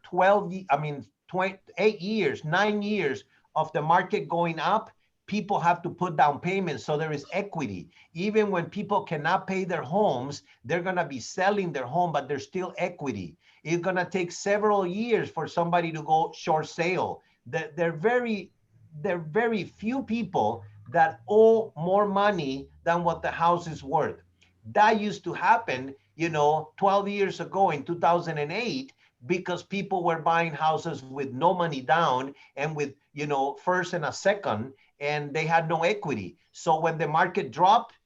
8 years, 9 years of the market going up. People have to put down payments, so there is equity. Even when people cannot pay their homes, they're gonna be selling their home, but there's still equity. It's gonna take several years for somebody to go short sale. There are very few people that owe more money than what the house is worth. That used to happen, you know, 12 years ago in 2008, because people were buying houses with no money down and with, you know, first and a second, and they had no equity. So when the market dropped,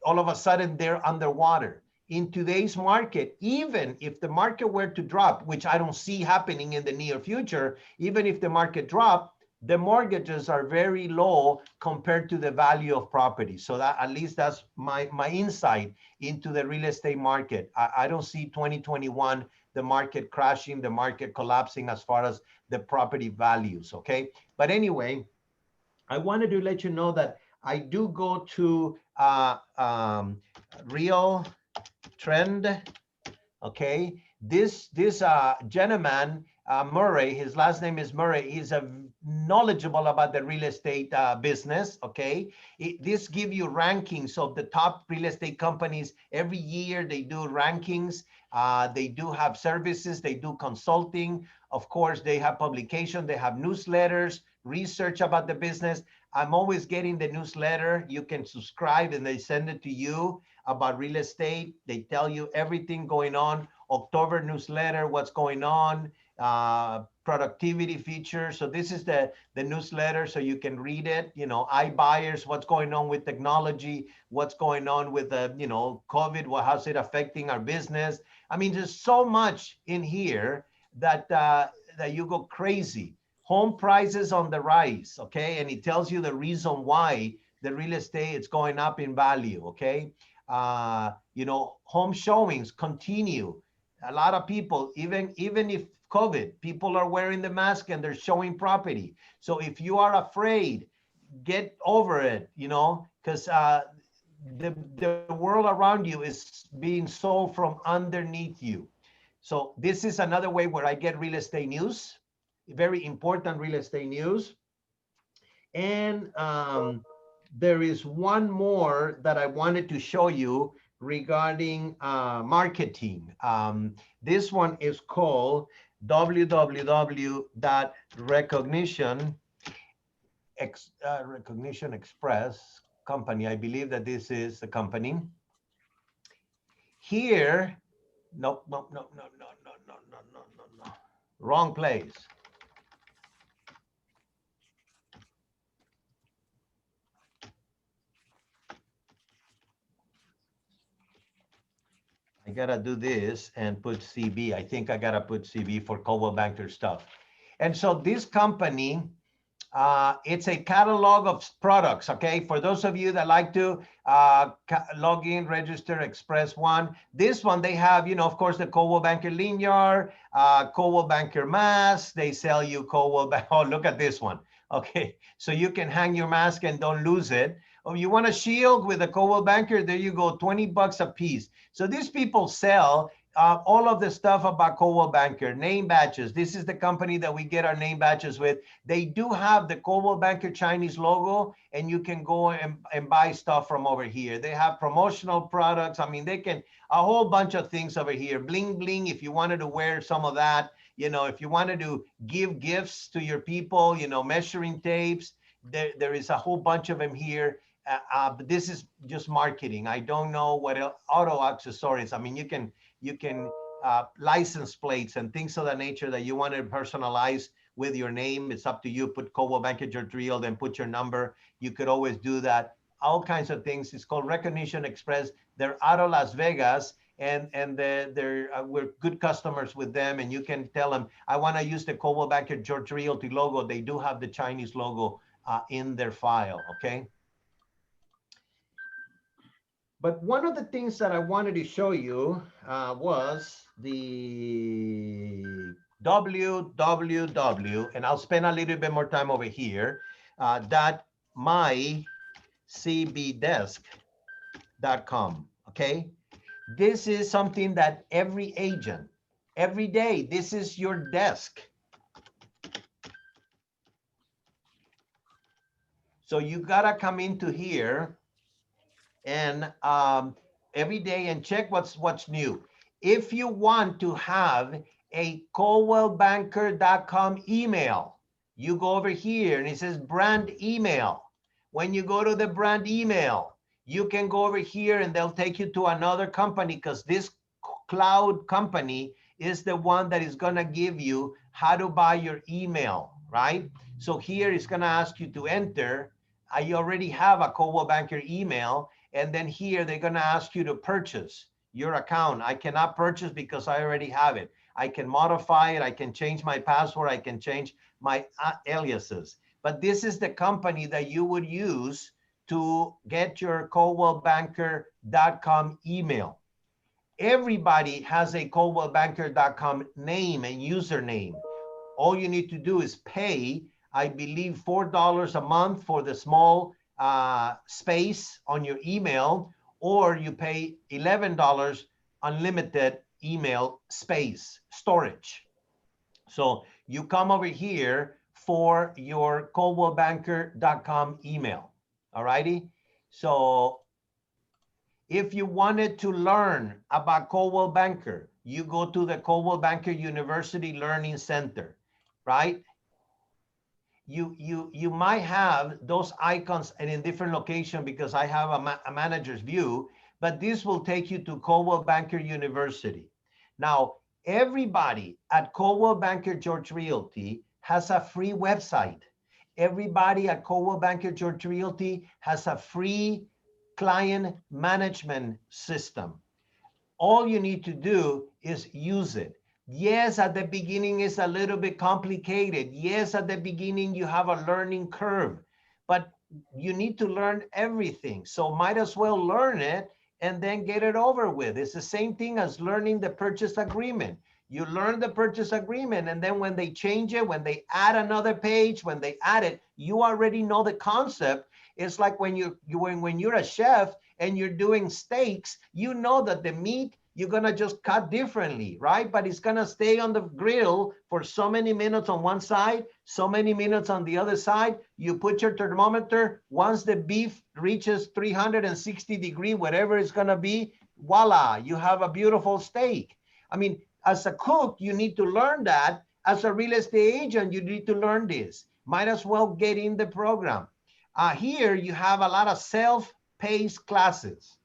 all of a sudden they're underwater. In today's market, even if the market were to drop, which I don't see happening in the near future, even if the market dropped, the mortgages are very low compared to the value of property. So that, at least that's my insight into the real estate market. I don't see 2021, the market crashing, the market collapsing as far as the property values, okay? But anyway, I wanted to let you know that I do go to Real Trend. Okay, this gentleman, Murray, his last name is Murray. He's a knowledgeable about the real estate business. Okay, this give you rankings of the top real estate companies every year. They do rankings. They do have services. They do consulting. Of course, they have publication. They have newsletters, research about the business. I'm always getting the newsletter. You can subscribe, and they send it to you about real estate. They tell you everything going on. October newsletter, what's going on, productivity features. So this is the newsletter, so you can read it. You know, iBuyers, what's going on with technology, what's going on with the, you know, COVID, how's it affecting our business? I mean, there's so much in here that that you go crazy. Home prices on the rise, okay? And it tells you the reason why the real estate is going up in value, okay? You know, home showings continue. A lot of people, even if COVID, people are wearing the mask and they're showing property. So if you are afraid, get over it, you know, because the world around you is being sold from underneath you. So this is another way where I get real estate news, very important real estate news. And there is one more that I wanted to show you regarding marketing. This one is called www.recognition Recognition Express company. I believe that this is the company. Here, no, wrong place. I gotta do this and put CB. I think I gotta put CB for Coldwell Banker stuff. And so this company, it's a catalog of products, okay? For those of you that like to log in, register, Express One. This one, they have, you know, of course, the Coldwell Banker Linear, Coldwell Banker mask. They sell you Coldwell Banker. Oh, look at this one. Okay, so you can hang your mask and don't lose it. Oh, you want a shield with a Coldwell Banker? There you go, 20 bucks a piece. So these people sell all of the stuff about Coldwell Banker, name badges. This is the company that we get our name badges with. They do have the Coldwell Banker Chinese logo, and you can go and buy stuff from over here. They have promotional products. I mean, they can, a whole bunch of things over here. Bling, bling, if you wanted to wear some of that, you know, if you wanted to give gifts to your people, you know, measuring tapes, there is a whole bunch of them here. But this is just marketing. I don't know what else, auto accessories. I mean, you can license plates and things of that nature that you want to personalize with your name. It's up to you. Put Coldwell Banker George Real, then put your number. You could always do that. All kinds of things. It's called Recognition Express. They're out of Las Vegas, and we're good customers with them. And you can tell them, I want to use the Coldwell Banker George Realty logo. They do have the Chinese logo in their file. Okay. But one of the things that I wanted to show you was the www, and I'll spend a little bit more time over here, mycbdesk.com, okay? This is something that every agent, every day, this is your desk. So you gotta come into here and every day and check what's new. If you want to have a coldwellbanker.com email, you go over here and it says brand email. When you go to the brand email, you can go over here and they'll take you to another company, because this cloud company is the one that is gonna give you how to buy your email, right? So here it's gonna ask you to enter. I already have a Coldwell Banker email. And then here, they're gonna ask you to purchase your account. I cannot purchase because I already have it. I can modify it. I can change my password. I can change my aliases. But this is the company that you would use to get your coldwellbanker.com email. Everybody has a coldwellbanker.com name and username. All you need to do is pay, I believe, $4 a month for the small space on your email, or you pay $11 unlimited email space storage. So you come over here for your coldwellbanker.com email. All righty. So if you wanted to learn about Coldwell Banker, you go to the Coldwell Banker University Learning Center, right? You might have those icons and in different location because I have a manager's view, but this will take you to Coldwell Banker University. Now, everybody at Coldwell Banker George Realty has a free website. Everybody at Coldwell Banker George Realty has a free client management system. All you need to do is use it. Yes, at the beginning it's a little bit complicated. Yes, at the beginning you have a learning curve, but you need to learn everything. So might as well learn it and then get it over with. It's the same thing as learning the purchase agreement. You learn the purchase agreement, and then when they change it, when they add another page, when they add it, you already know the concept. It's like when you're a chef and you're doing steaks, you know that the meat you're gonna just cut differently, right? But it's gonna stay on the grill for so many minutes on one side, so many minutes on the other side. You put your thermometer, once the beef reaches 360 degrees, whatever it's gonna be, voila, you have a beautiful steak. I mean, as a cook, you need to learn that. As a real estate agent, you need to learn this. Might as well get in the program. Here you have a lot of self-paced classes.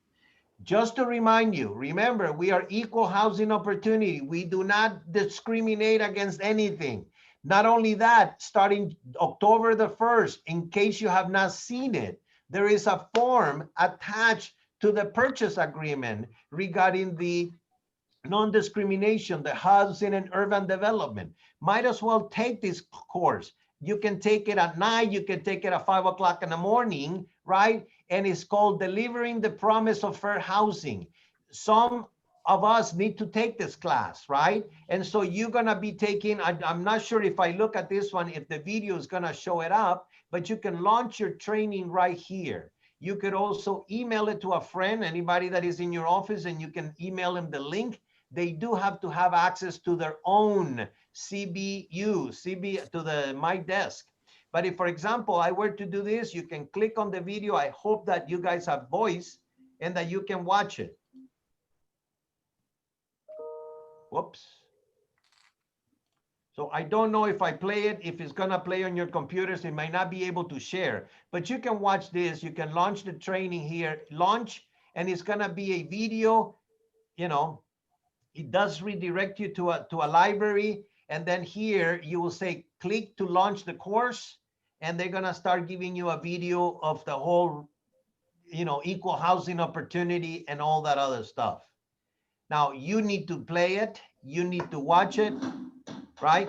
Just to remind you, remember, we are equal housing opportunity. We do not discriminate against anything. Not only that, starting October the 1st, in case you have not seen it, there is a form attached to the purchase agreement regarding the non-discrimination, the housing and urban development. Might as well take this course. You can take it at night, you can take it at 5 o'clock in the morning, right? And it's called Delivering the Promise of Fair Housing. Some of us need to take this class, right? And so you're gonna be taking, I'm not sure if I look at this one, if the video is gonna show it up, but you can launch your training right here. You could also email it to a friend, anybody that is in your office, and you can email them the link. They do have to have access to their own to the My Desk. But if, for example, I were to do this, you can click on the video. I hope that you guys have voice and that you can watch it. Whoops. So I don't know if I play it, if it's gonna play on your computers, it might not be able to share, but you can watch this. You can launch the training here, launch, and it's gonna be a video, you know, it does redirect you to a library. And then here you will say, click to launch the course. And they're gonna start giving you a video of the whole, you know, equal housing opportunity and all that other stuff. Now you need to play it. You need to watch it, right?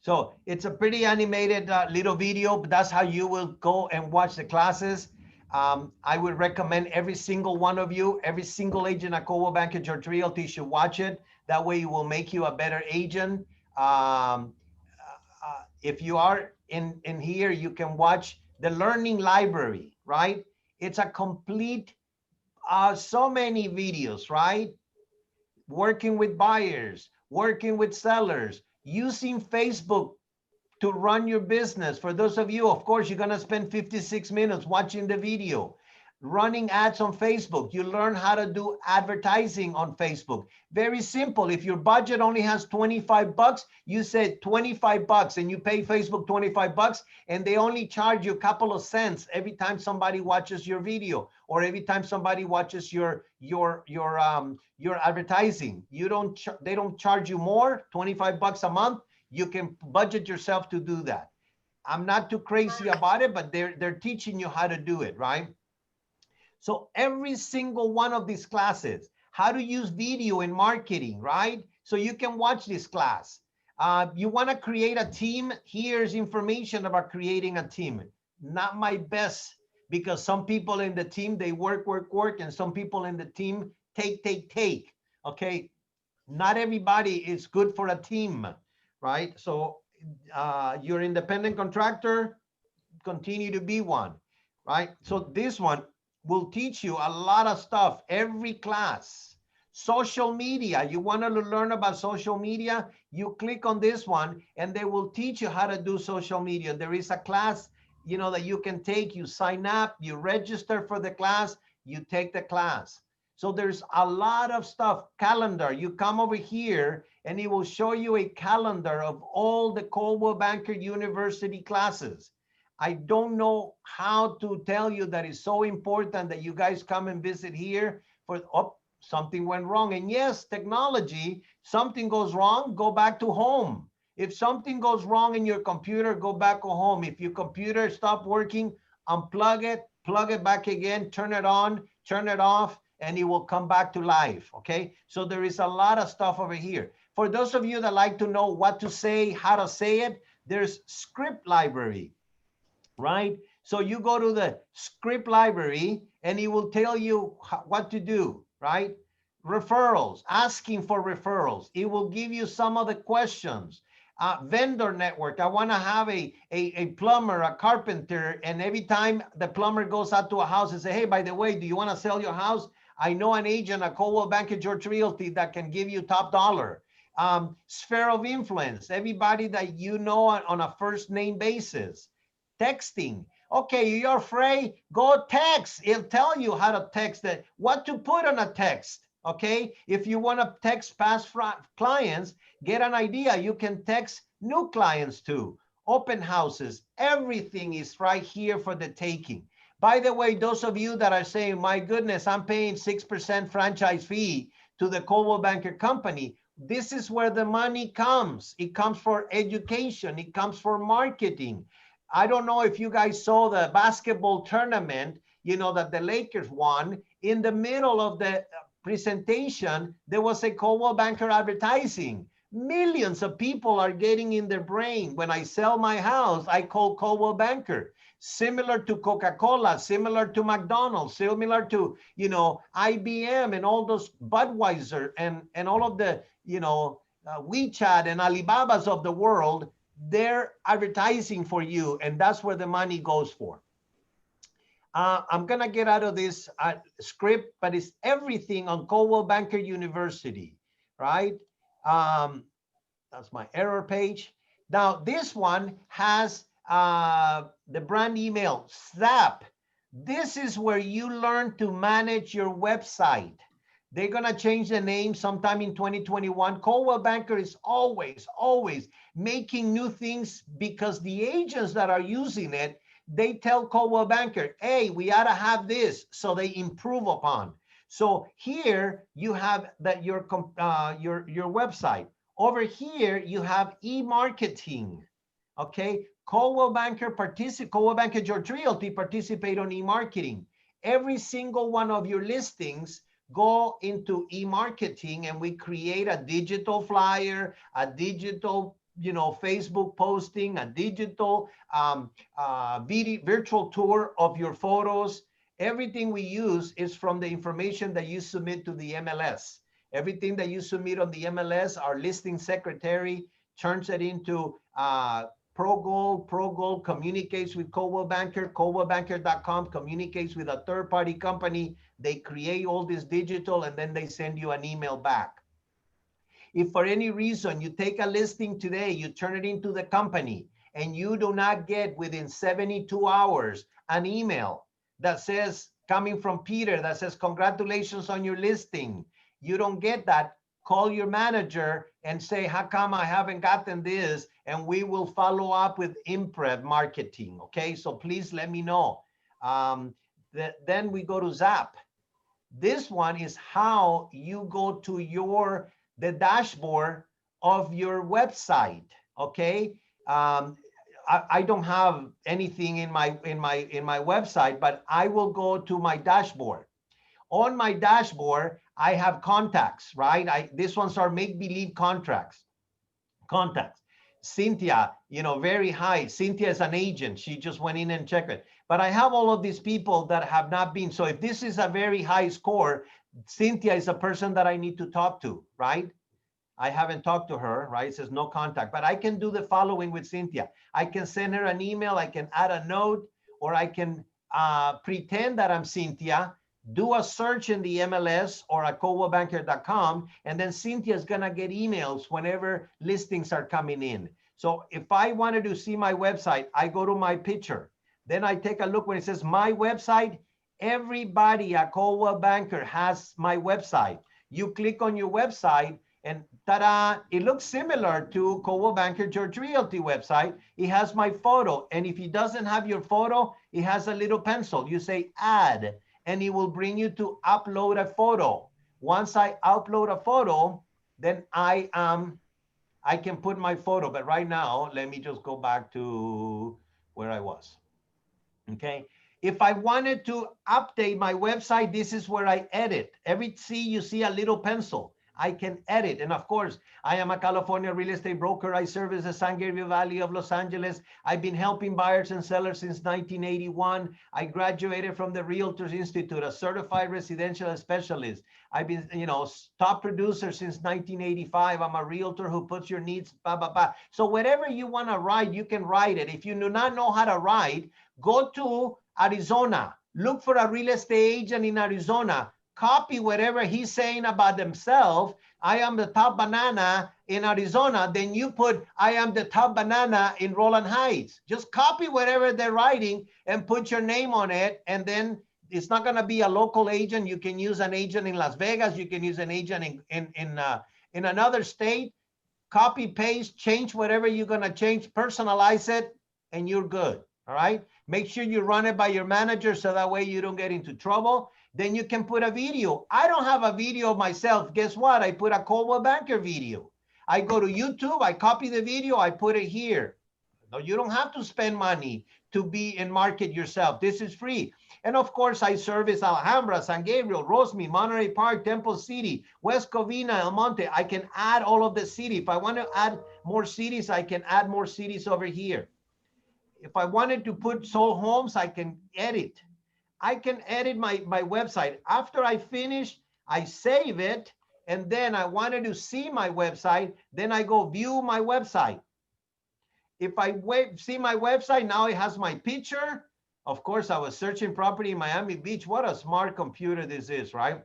So it's a pretty animated little video, but that's how you will go and watch the classes. I would recommend every single one of you, every single agent at Coldwell Banker George Realty should watch it. That way it will make you a better agent. If you are in here, you can watch the learning library, right? It's a complete, so many videos, right? Working with buyers, working with sellers, using Facebook to run your business. For those of you, of course, you're gonna spend 56 minutes watching the video. Running ads on Facebook. You learn how to do advertising on Facebook. Very simple. If your budget only has 25 bucks, you say 25 bucks and you pay Facebook 25 bucks and they only charge you a couple of cents every time somebody watches your video or every time somebody watches your advertising. They don't charge you more, 25 bucks a month. You can budget yourself to do that. I'm not too crazy about it, but they're teaching you how to do it, right? So every single one of these classes, how to use video in marketing, right? So you can watch this class. You want to create a team? Here's information about creating a team. Not my best, because some people in the team, they work, work, work, and some people in the team take, take, take. Okay, not everybody is good for a team, right? So you're independent contractor, continue to be one, right? So this one will teach you a lot of stuff every class. Social media, you want to learn about social media, you click on this one and they will teach you how to do social media. There is a class, you know, that you can take. You sign up, you register for the class, you take the class. So there's a lot of stuff. Calendar, you come over here and it will show you a calendar of all the Coldwell Banker University classes. I don't know how to tell you that it's so important that you guys come and visit here for, oh, something went wrong. And yes, technology, something goes wrong, go back to home. If something goes wrong in your computer, go back to home. If your computer stopped working, unplug it, plug it back again, turn it on, turn it off, and it will come back to life, okay? So there is a lot of stuff over here. For those of you that like to know what to say, how to say it, there's script library, right? So you go to the script library and it will tell you what to do, right? Referrals, asking for referrals. It will give you some of the questions. Vendor network, I want to have a plumber, a carpenter, and every time the plumber goes out to a house and say, hey, by the way, do you want to sell your house? I know an agent at Coldwell Banker George Realty that can give you top dollar. Sphere of influence, everybody that you know on a first name basis. Texting. Okay, you're afraid, go text. It'll tell you how to text it, what to put on a text. Okay, if you want to text past clients, get an idea. You can text new clients too. Open houses, everything is right here for the taking. By the way, those of you that are saying, my goodness, I'm paying 6% franchise fee to the Coldwell Banker Company, this is where the money comes. It comes for education. It comes for marketing. I don't know if you guys saw the basketball tournament, you know, that the Lakers won. In the middle of the presentation, there was a Coldwell Banker advertising. Millions of people are getting in their brain, when I sell my house, I call Coldwell Banker. Similar to Coca-Cola, similar to McDonald's, similar to, you know, IBM and all those Budweiser and all of the, you know, WeChat and Alibabas of the world. They're advertising for you, and that's where the money goes for. I'm gonna get out of this script, but it's everything on Coldwell Banker University, right? That's my error page. Now this one has the brand email, SAP. This is where you learn to manage your website. They're gonna change the name sometime in 2021. Coldwell Banker is always making new things, because the agents that are using it, they tell Coldwell Banker, hey, we ought to have this, so they improve upon. So here you have that your website. Over here you have e-marketing. Okay, Coldwell Banker George Realty participate on e-marketing. Every single one of your listings go into e-marketing, and we create a digital flyer, a digital, you know, Facebook posting, a digital virtual tour of your photos. Everything we use is from the information that you submit to the MLS. Everything that you submit on the MLS, our listing secretary turns it into Pro Gold communicates with Coldwell Banker, coldwellbanker.com communicates with a third-party company. They create all this digital, and then they send you an email back. If for any reason you take a listing today, you turn it into the company, and you do not get within 72 hours an email that says, coming from Peter, that says, congratulations on your listing, you don't get that, call your manager and say, how come I haven't gotten this? And we will follow up with Imprev marketing, okay? So please let me know. Then we go to Zap. This one is how you go to the dashboard of your website, okay? I don't have anything in my website, but I will go to my dashboard. On my dashboard, I have contacts, right? These ones are make-believe contracts. contacts. Cynthia, you know, very high. Cynthia is an agent. She just went in and checked it. But I have all of these people that have not been. So if this is a very high score, Cynthia is a person that I need to talk to, right? I haven't talked to her, right? It says no contact, but I can do the following with Cynthia. I can send her an email, I can add a note, or I can pretend that I'm Cynthia, do a search in the MLS or at coldwellbanker.com, and then Cynthia is gonna get emails whenever listings are coming in. So if I wanted to see my website, I go to my picture. Then I take a look when it says my website. Everybody at Coldwell Banker has my website. You click on your website, and ta-da, it looks similar to Coldwell Banker George Realty website. It has my photo. And if it doesn't have your photo, it has a little pencil. You say add, and it will bring you to upload a photo. Once I upload a photo, then I can put my photo. But right now, let me just go back to where I was. Okay. If I wanted to update my website, this is where I edit. You see a little pencil. I can edit. And of course, I am a California real estate broker. I service the San Gabriel Valley of Los Angeles. I've been helping buyers and sellers since 1981. I graduated from the Realtors Institute, a certified residential specialist. I've been, you know, top producer since 1985. I'm a realtor who puts your needs, blah, blah, blah. So whatever you want to write, you can write it. If you do not know how to write, go to Arizona, look for a real estate agent in Arizona, copy whatever he's saying about himself. I am the top banana in Arizona. Then you put, I am the top banana in Roland Heights. Just copy whatever they're writing and put your name on it. And then it's not going to be a local agent. You can use an agent in Las Vegas. You can use an agent in another state. Copy, paste, change whatever you're going to change, personalize it, and you're good. All right. Make sure you run it by your manager so that way you don't get into trouble. Then you can put a video. I don't have a video of myself. Guess what? I put a Coldwell Banker video. I go to YouTube, I copy the video, I put it here. No, you don't have to spend money to be and market yourself. This is free. And of course, I service Alhambra, San Gabriel, Rosemead, Monterey Park, Temple City, West Covina, El Monte. I can add all of the city. If I want to add more cities, I can add more cities over here. If I wanted to put sold homes, I can edit. I can edit my website. After I finish, I save it. And then I wanted to see my website. Then I go view my website. If I see my website, now it has my picture. Of course, I was searching property in Miami Beach. What a smart computer this is, right?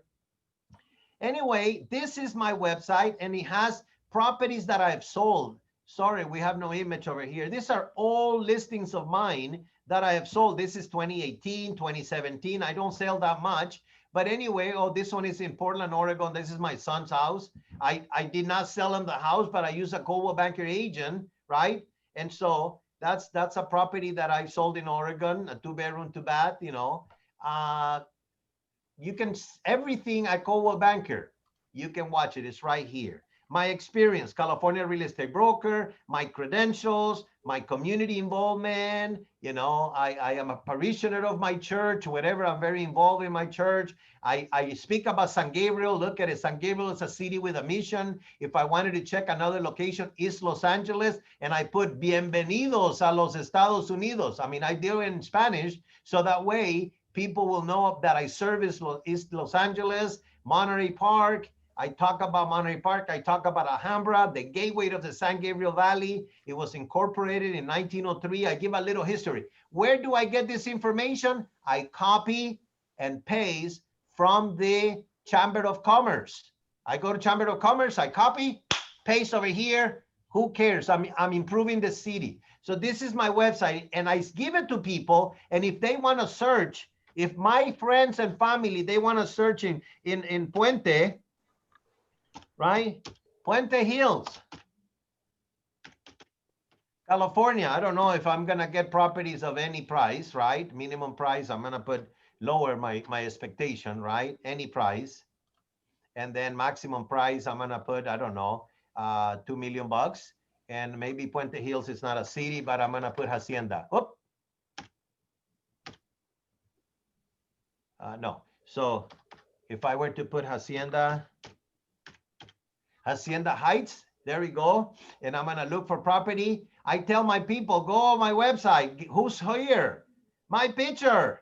Anyway, this is my website, and it has properties that I've sold. Sorry, we have no image over here. These are all listings of mine that I have sold. This is 2018, 2017. I don't sell that much. But anyway, oh, this one is in Portland, Oregon. This is my son's house. I did not sell him the house, but I use a Coldwell Banker agent, right? And so that's a property that I sold in Oregon, a 2-bedroom, 2-bath, you know. You can, everything at Coldwell Banker, you can watch it. It's right here. My experience, California real estate broker, my credentials, my community involvement. You know, I am a parishioner of my church, whatever. I'm very involved in my church. I speak about San Gabriel. Look at it. San Gabriel is a city with a mission. If I wanted to check another location, East Los Angeles, and I put Bienvenidos a los Estados Unidos. I mean, I do it in Spanish, so that way people will know that I service East Los Angeles, Monterey Park. I talk about Monterey Park. I talk about Alhambra, the gateway of the San Gabriel Valley. It was incorporated in 1903. I give a little history. Where do I get this information? I copy and paste from the Chamber of Commerce. I go to Chamber of Commerce, I copy, paste over here. Who cares? I'm improving the city. So this is my website, and I give it to people. And if they want to search, if my friends and family, they want to search in Puente, right? Puente Hills, California. I don't know if I'm going to get properties of any price, right? Minimum price, I'm going to put lower my expectation, right? Any price. And then maximum price, I'm going to put, I don't know, $2 million. And maybe Puente Hills is not a city, but I'm going to put Hacienda. Oop. No. So if I were to put Hacienda Heights, There we go. And I'm gonna look for property. I tell my people, go on my website. Who's here? My picture.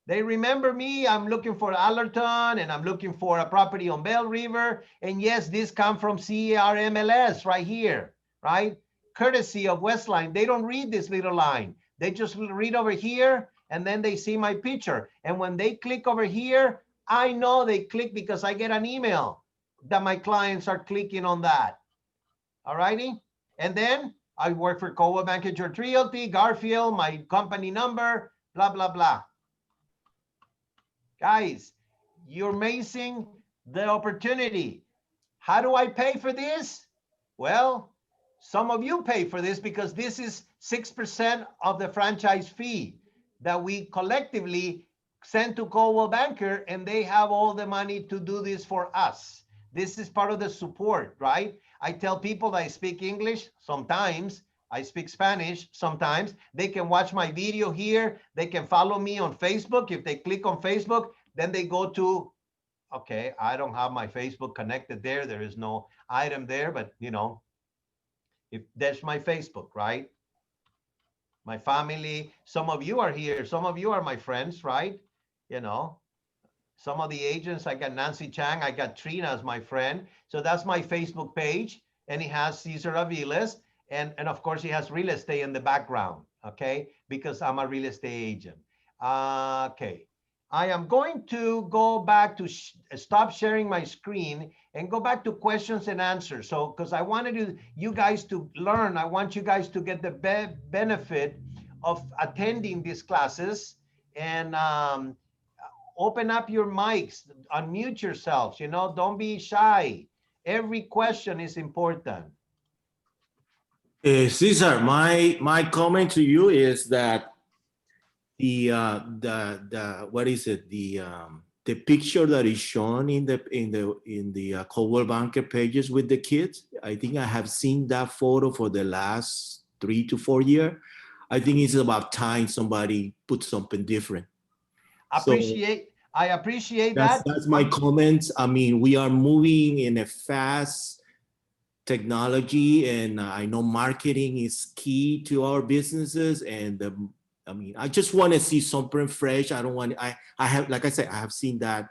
They remember me. I'm looking for Allerton and I'm looking for a property on Bell River. And yes, this come from CRMLS right here, right? Courtesy of Westline. They don't read this little line. They just read over here and then they see my picture. And when they click over here, I know they click because I get an email that my clients are clicking on that. All righty. And then I work for Coldwell Banker George Realty, Garfield, my company number, blah, blah, blah. Guys, you're missing the opportunity. How do I pay for this? Well, some of you pay for this because this is 6% of the franchise fee that we collectively send to Coldwell Banker, and they have all the money to do this for us. This is part of the support, right? I tell people that I speak English sometimes. I speak Spanish sometimes. They can watch my video here. They can follow me on Facebook. If they click on Facebook, then they go to, okay, I don't have my Facebook connected there. There is no item there, but you know, if that's my Facebook, right? My family, some of you are here. Some of you are my friends, right? You know, some of the agents, I got Nancy Chang, I got Trina as my friend. So that's my Facebook page. And he has Cesar Aviles. And of course, he has real estate in the background, okay? Because I'm a real estate agent. Okay. I am going to go back to stop sharing my screen and go back to questions and answers. So, because I wanted you guys to learn, I want you guys to get the benefit of attending these classes and open up your mics, unmute yourselves, you know, don't be shy. Every question is important. Cesar, my comment to you is that the what is it, the picture that is shown in the Coldwell Banker pages with the kids, I think I have seen that photo for the last 3 to 4 years. I think it's about time somebody put something different. I appreciate that. That's my comments. I mean, we are moving in a fast technology, and I know marketing is key to our businesses. And I mean, I just want to see something fresh. I don't want. I have, like I said, I have seen that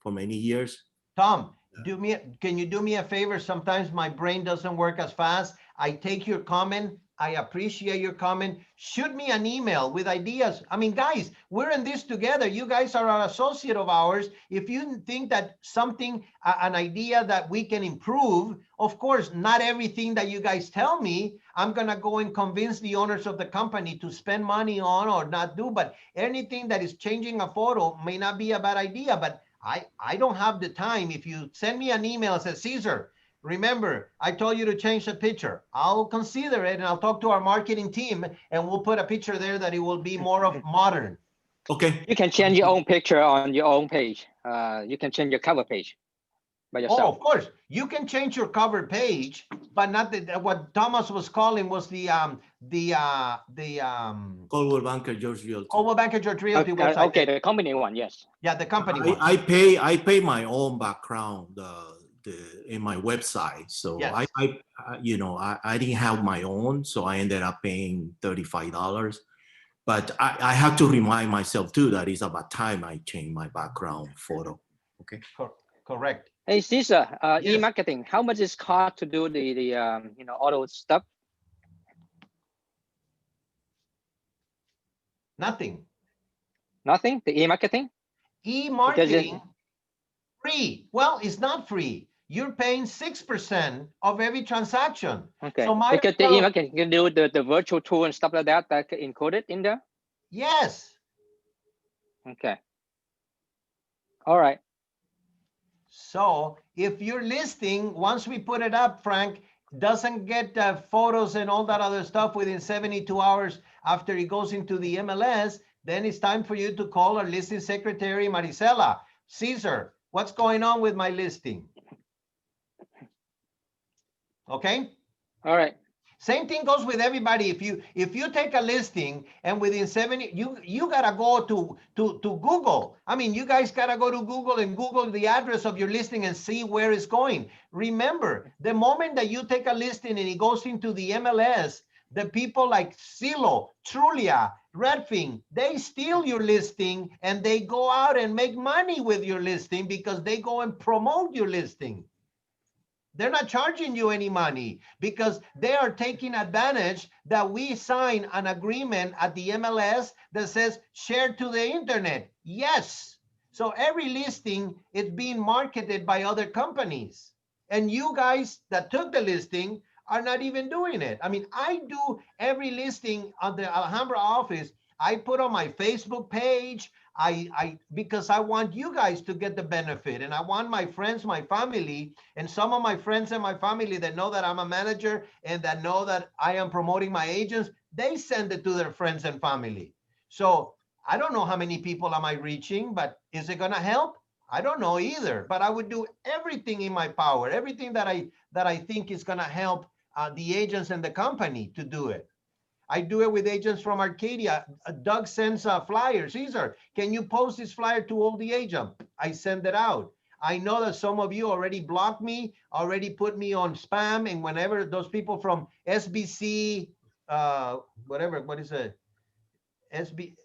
for many years. Tom, can you do me a favor? Sometimes my brain doesn't work as fast. I take your comment. I appreciate your comment. Shoot me an email with ideas. I mean, guys, we're in this together. You guys are an associate of ours. If you think that something, an idea that we can improve, of course, not everything that you guys tell me, I'm going to go and convince the owners of the company to spend money on or not do. But anything that is changing a photo may not be a bad idea. But I don't have the time. If you send me an email and say, Cesar, remember, I told you to change the picture. I'll consider it and I'll talk to our marketing team and we'll put a picture there that it will be more of modern. Okay. You can change your own picture on your own page. You can change your cover page by yourself. Oh, of course. You can change your cover page, but not what Thomas was calling was the Coldwell Banker George Realty. Coldwell Banker George Realty website. Okay, the company one, yes. Yeah, the company one. I pay my own background in my website. So yes. I didn't have my own, so I ended up paying $35. But I have to remind myself too that it's about time I change my background photo. Okay. Correct. Hey, Cesar, Yes. e-marketing, how much is cost to do the auto stuff? Nothing. Nothing? The e-marketing? E-marketing, free. Well, it's not free. You're paying 6% of every transaction. Okay. So because the e-marketing, you can do the virtual tour and stuff like that included in there? Yes. Okay. All right. So if your listing, once we put it up, Frank, doesn't get photos and all that other stuff within 72 hours after it goes into the MLS, then it's time for you to call our listing secretary, Marisela. Cesar, what's going on with my listing? Okay. All right. Same thing goes with everybody. If you take a listing and within 70, you gotta go to Google. I mean, you guys gotta go to Google and Google the address of your listing and see where it's going. Remember, the moment that you take a listing and it goes into the MLS, the people like Zillow, Trulia, Redfin, they steal your listing and they go out and make money with your listing because they go and promote your listing. They're not charging you any money because they are taking advantage that we sign an agreement at the MLS that says share to the internet. Yes. So every listing is being marketed by other companies. And you guys that took the listing are not even doing it. I mean, I do every listing on the Alhambra office. I put on my Facebook page. Because I want you guys to get the benefit, and I want my friends, my family, and some of my friends and my family that know that I'm a manager and that know that I am promoting my agents, they send it to their friends and family. So I don't know how many people am I reaching, but is it gonna help? I don't know either, but I would do everything in my power, everything that I think is gonna help the agents and the company to do it. I do it with agents from Arcadia. Doug sends flyers. Cesar, can you post this flyer to all the agents? I send it out. I know that some of you already blocked me, already put me on spam, and whenever those people from SBC, whatever, what is it? SB,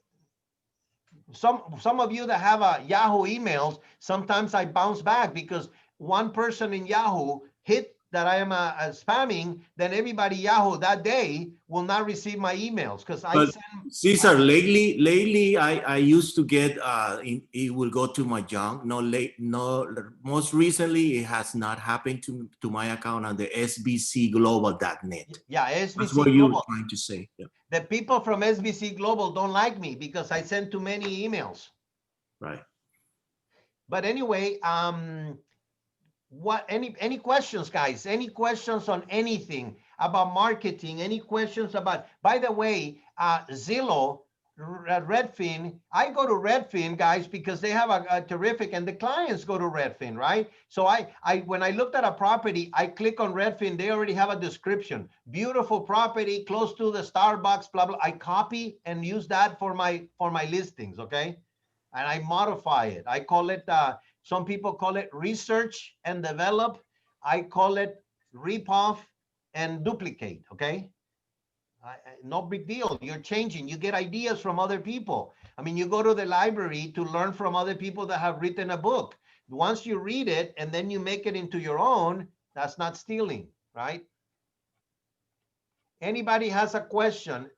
some of you that have Yahoo emails, sometimes I bounce back because one person in Yahoo hit that I am spamming, then everybody Yahoo that day will not receive my emails because I But send. Cesar, lately, I used to get it will go to my junk. No. Most recently, it has not happened to my account on the sbcglobal.net. Yeah, That's SBC what you were Global. trying to say. Yeah. The people from SBC Global don't like me because I send too many emails. Right. But anyway, what any questions, guys? Any questions on anything about marketing? Any questions about, by the way, Zillow, Redfin? I go to Redfin, guys, because they have a terrific, and the clients go to Redfin, right? So when I looked at a property, I click on Redfin, they already have a description. Beautiful property, close to the Starbucks, blah, blah. I copy and use that for my listings, okay? And I modify it. I call it, some people call it research and develop. I call it rip off and duplicate, okay? No big deal. You're changing. You get ideas from other people. I mean, you go to the library to learn from other people that have written a book. Once you read it and then you make it into your own, that's not stealing, right? Anybody has a question?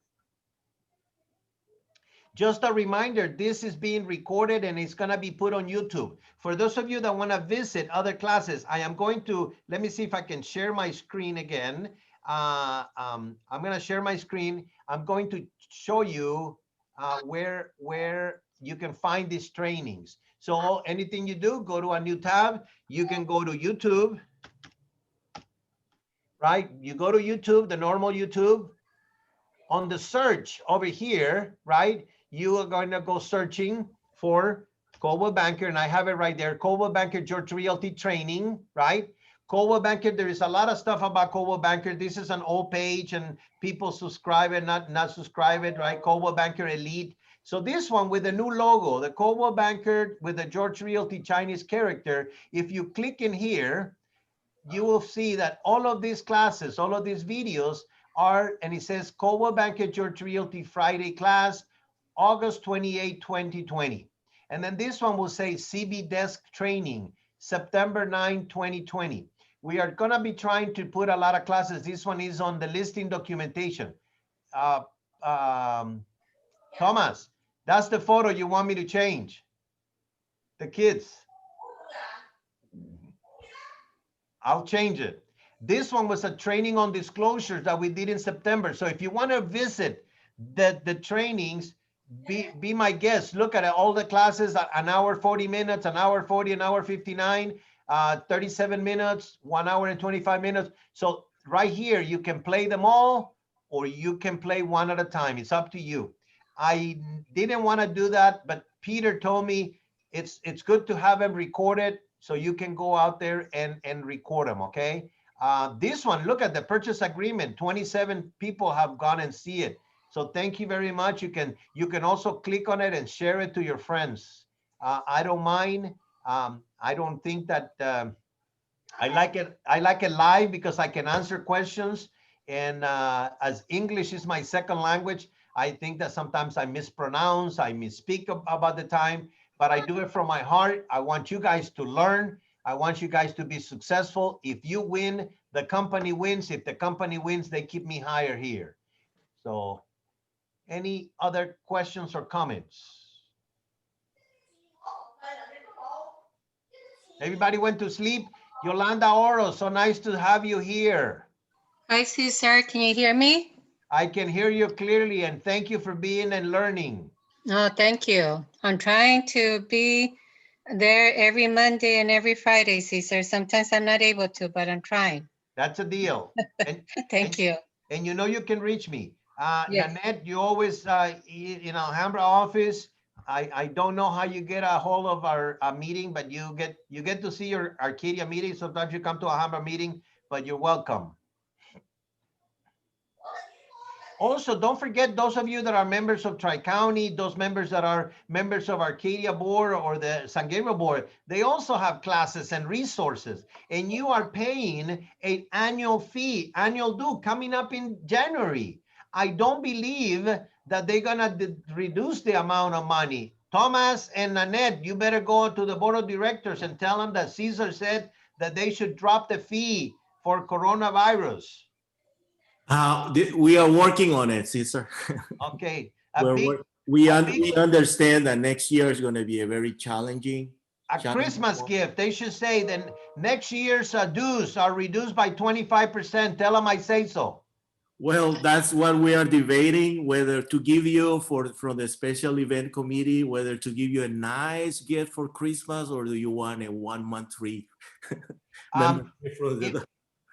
Just a reminder, this is being recorded and it's gonna be put on YouTube. For those of you that wanna visit other classes, I am going to, let me see if I can share my screen again. I'm gonna share my screen. I'm going to show you where you can find these trainings. So anything you do, go to a new tab. You can go to YouTube, right? You go to YouTube, the normal YouTube. On the search over here, right? You are going to go searching for Coldwell Banker, and I have it right there. Coldwell Banker George Realty Training, right? Coldwell Banker, there is a lot of stuff about Coldwell Banker. This is an old page and people subscribe it, not subscribe it, right? Coldwell Banker Elite. So this one with the new logo, the Coldwell Banker with the George Realty Chinese character, if you click in here, you will see that all of these classes, all of these videos are, and it says Coldwell Banker George Realty Friday class, August 28, 2020. And then this one will say CB Desk Training, September 9, 2020. We are gonna be trying to put a lot of classes. This one is on the listing documentation. Thomas, that's the photo you want me to change. The kids. I'll change it. This one was a training on disclosures that we did in September. So if you want to visit the trainings, be my guest. Look at it, all the classes, an hour, 40 minutes, an hour, 40, an hour, 59, 37 minutes, 1 hour and 25 minutes. So right here, you can play them all, or you can play one at a time. It's up to you. I didn't want to do that, but Peter told me it's good to have them recorded so you can go out there and record them, okay? This one, look at the purchase agreement. 27 people have gone and see it. So thank you very much. You can also click on it and share it to your friends. I don't mind. I don't think that I like it. I like it live because I can answer questions. And as English is my second language, I think that sometimes I mispronounce, I misspeak about the time, but I do it from my heart. I want you guys to learn. I want you guys to be successful. If you win, the company wins. If the company wins, they keep me higher here. So any other questions or comments? Everybody went to sleep? Yolanda Oro, so nice to have you here. Hi, Cesar. Can you hear me? I can hear you clearly, and thank you for being and learning. Oh, thank you. I'm trying to be there every Monday and every Friday, Cesar. Sometimes I'm not able to, but I'm trying. That's a deal. And, Thank you. And you know you can reach me. Yes. Nanette, you always in Alhambra office. I don't know how you get a hold of our meeting, but you get to see your Arcadia meeting. Sometimes you come to Alhambra meeting, but you're welcome. Also, don't forget those of you that are members of Tri-County, those members that are members of Arcadia Board or the San Gabriel Board, they also have classes and resources. And you are paying an annual fee, annual due coming up in January. I don't believe that they're gonna reduce the amount of money. Thomas and Nanette, you better go to the board of directors and tell them that Cesar said that they should drop the fee for coronavirus. We are working on it, Cesar. Okay. We understand that next year is going to be a very challenging. Christmas gift. They should say that next year's dues are reduced by 25%. Tell them I say so. Well, that's what we are debating, whether to give you from the special event committee, whether to give you a nice gift for Christmas or do you want a 1 month free?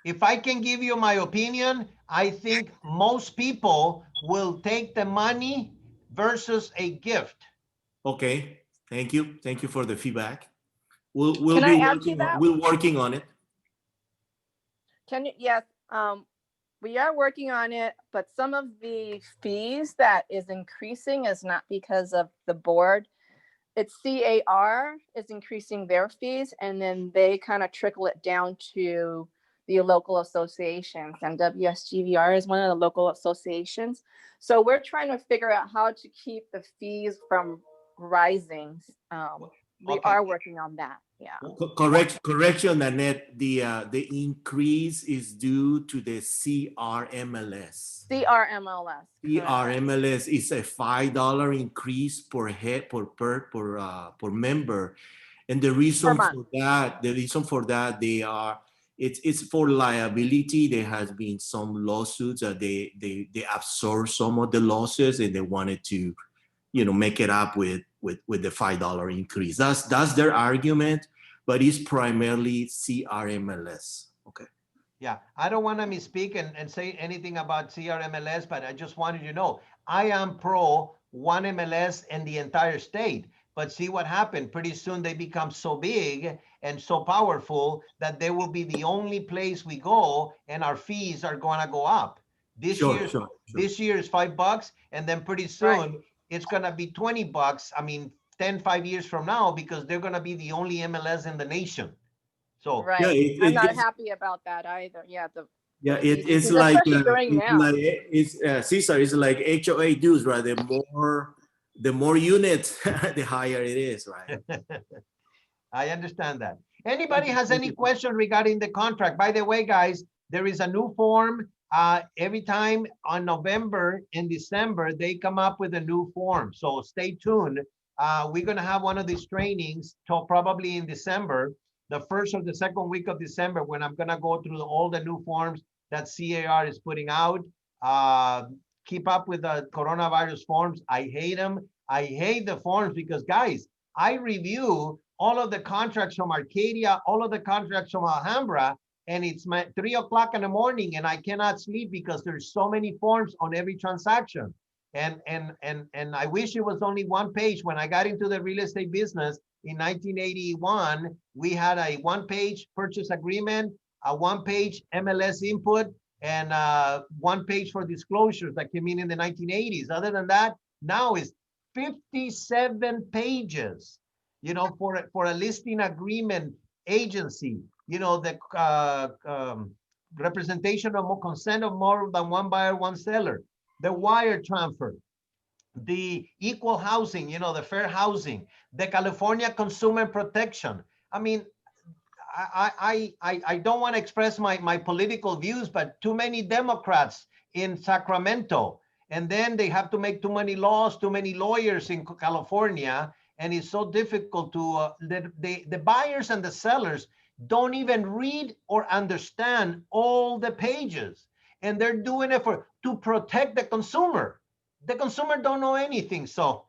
If I can give you my opinion, I think most people will take the money versus a gift. Okay, thank you. Thank you for the feedback. We're working on it. Yes, we are working on it, but some of the fees that is increasing is not because of the board. It's CAR is increasing their fees, and then they kind of trickle it down to the local associations, and WSGVR is one of the local associations. So we're trying to figure out how to keep the fees from rising. We are working on that. Yeah. Correction, Nanette. The increase is due to the CRMLS. CRMLS is a $5 increase per head per member, and the reason for that it's for liability. There has been some lawsuits that they absorb some of the losses and they wanted to, make it up with the $5 increase. That's their argument, but it's primarily CRMLS. Okay. Yeah, I don't want to misspeak and say anything about CRMLS, but I just wanted you to know I am pro one MLS in the entire state. But see what happened. Pretty soon they become so big and so powerful that they will be the only place we go, and our fees are going to go up. This year is $5, and then pretty soon it's going to be $20. I mean, 5 years from now, because they're going to be the only MLS in the nation. So I'm not happy about that either. Yeah, it's like Cesar is like HOA dues, right? The more units, the higher it is, right? I understand that. Anybody has any question regarding the contract? By the way, guys, there is a new form. Every time on November and December, they come up with a new form. So stay tuned. We're going to have one of these trainings probably in December, the first or the second week of December, when I'm going to go through all the new forms that CAR is putting out. Keep up with the coronavirus forms. I hate them. I hate the forms because, guys, I review all of the contracts from Arcadia, all of the contracts from Alhambra, and it's 3 o'clock in the morning and I cannot sleep because there's so many forms on every transaction. And I wish it was only one page. When I got into the real estate business in 1981, we had a one-page purchase agreement, a one-page MLS input, and one page for disclosures that came in the 1980s. Other than that, now it's 57 pages, you know, for a listing agreement agency, you know, the representation of consent of more than one buyer, one seller, the wire transfer, the equal housing, you know, the fair housing, the California consumer protection. I mean, I don't want to express my political views, but too many Democrats in Sacramento, and then they have to make too many laws, too many lawyers in California, and it's so difficult to, the buyers and the sellers don't even read or understand all the pages, and they're doing it to protect the consumer. The consumer don't know anything, so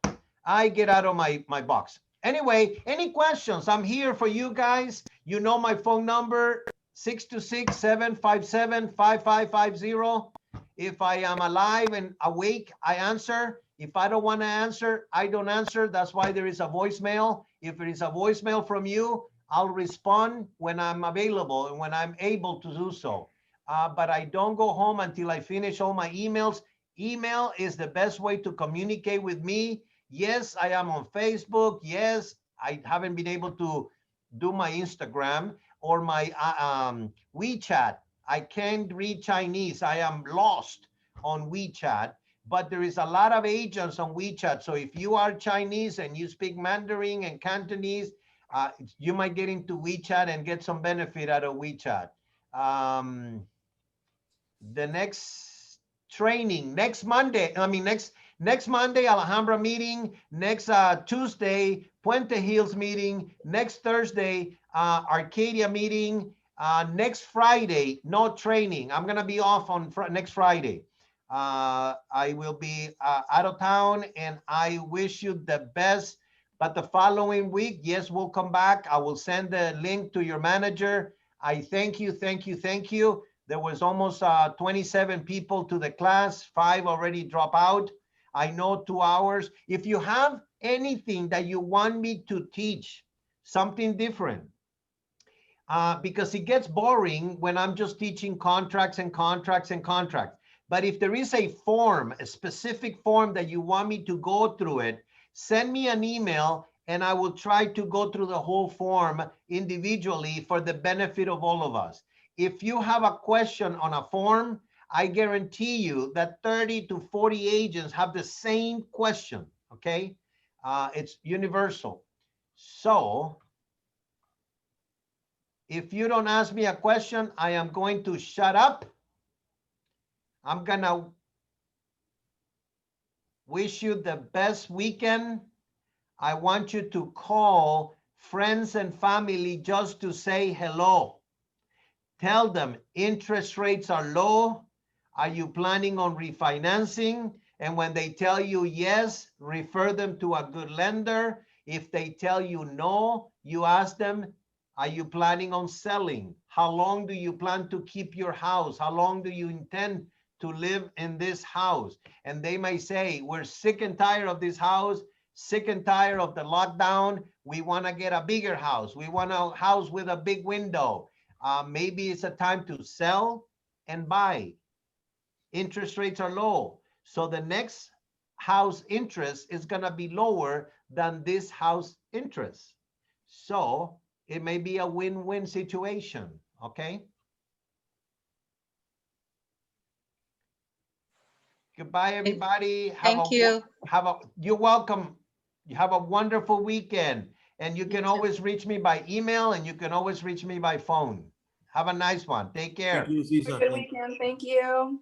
I get out of my box. Anyway, any questions? I'm here for you guys. You know my phone number, 626-757-5550. If I am alive and awake, I answer. If I don't want to answer, I don't answer. That's why there is a voicemail. If it is a voicemail from you, I'll respond when I'm available and when I'm able to do so. But I don't go home until I finish all my emails. Email is the best way to communicate with me. Yes, I am on Facebook. Yes, I haven't been able to do my Instagram or my WeChat. I can't read Chinese. I am lost on WeChat, but there is a lot of agents on WeChat. So if you are Chinese and you speak Mandarin and Cantonese, you might get into WeChat and get some benefit out of WeChat. The next training, next Monday, next Monday, Alhambra meeting, next Tuesday, Puente Hills meeting, next Thursday, Arcadia meeting, next Friday, no training. I'm gonna be off on next Friday. I will be out of town, and I wish you the best. But the following week, yes, we'll come back. I will send the link to your manager. I thank you, thank you, thank you. There was almost 27 people to the class, 5 already drop out. I know 2 hours. If you have anything that you want me to teach, something different, because it gets boring when I'm just teaching contracts and contracts and contracts. But if there is a form, a specific form that you want me to go through it, send me an email and I will try to go through the whole form individually for the benefit of all of us. If you have a question on a form, I guarantee you that 30 to 40 agents have the same question, okay? It's universal. So if you don't ask me a question, I am going to shut up. I'm gonna wish you the best weekend. I want you to call friends and family just to say hello. Tell them interest rates are low. Are you planning on refinancing? And when they tell you yes, refer them to a good lender. If they tell you no, you ask them, are you planning on selling? How long do you plan to keep your house? How long do you intend to live in this house? And they may say, we're sick and tired of this house, sick and tired of the lockdown. We want to get a bigger house. We want a house with a big window. Maybe it's a time to sell and buy. Interest rates are low. So the next house interest is going to be lower than this house interest. So it may be a win-win situation, okay? Goodbye, everybody. Thank you. You're welcome. You have a wonderful weekend. And you can always reach me by email, and you can always reach me by phone. Have a nice one. Take care. Thank you, Cesar. Good weekend. Thank you.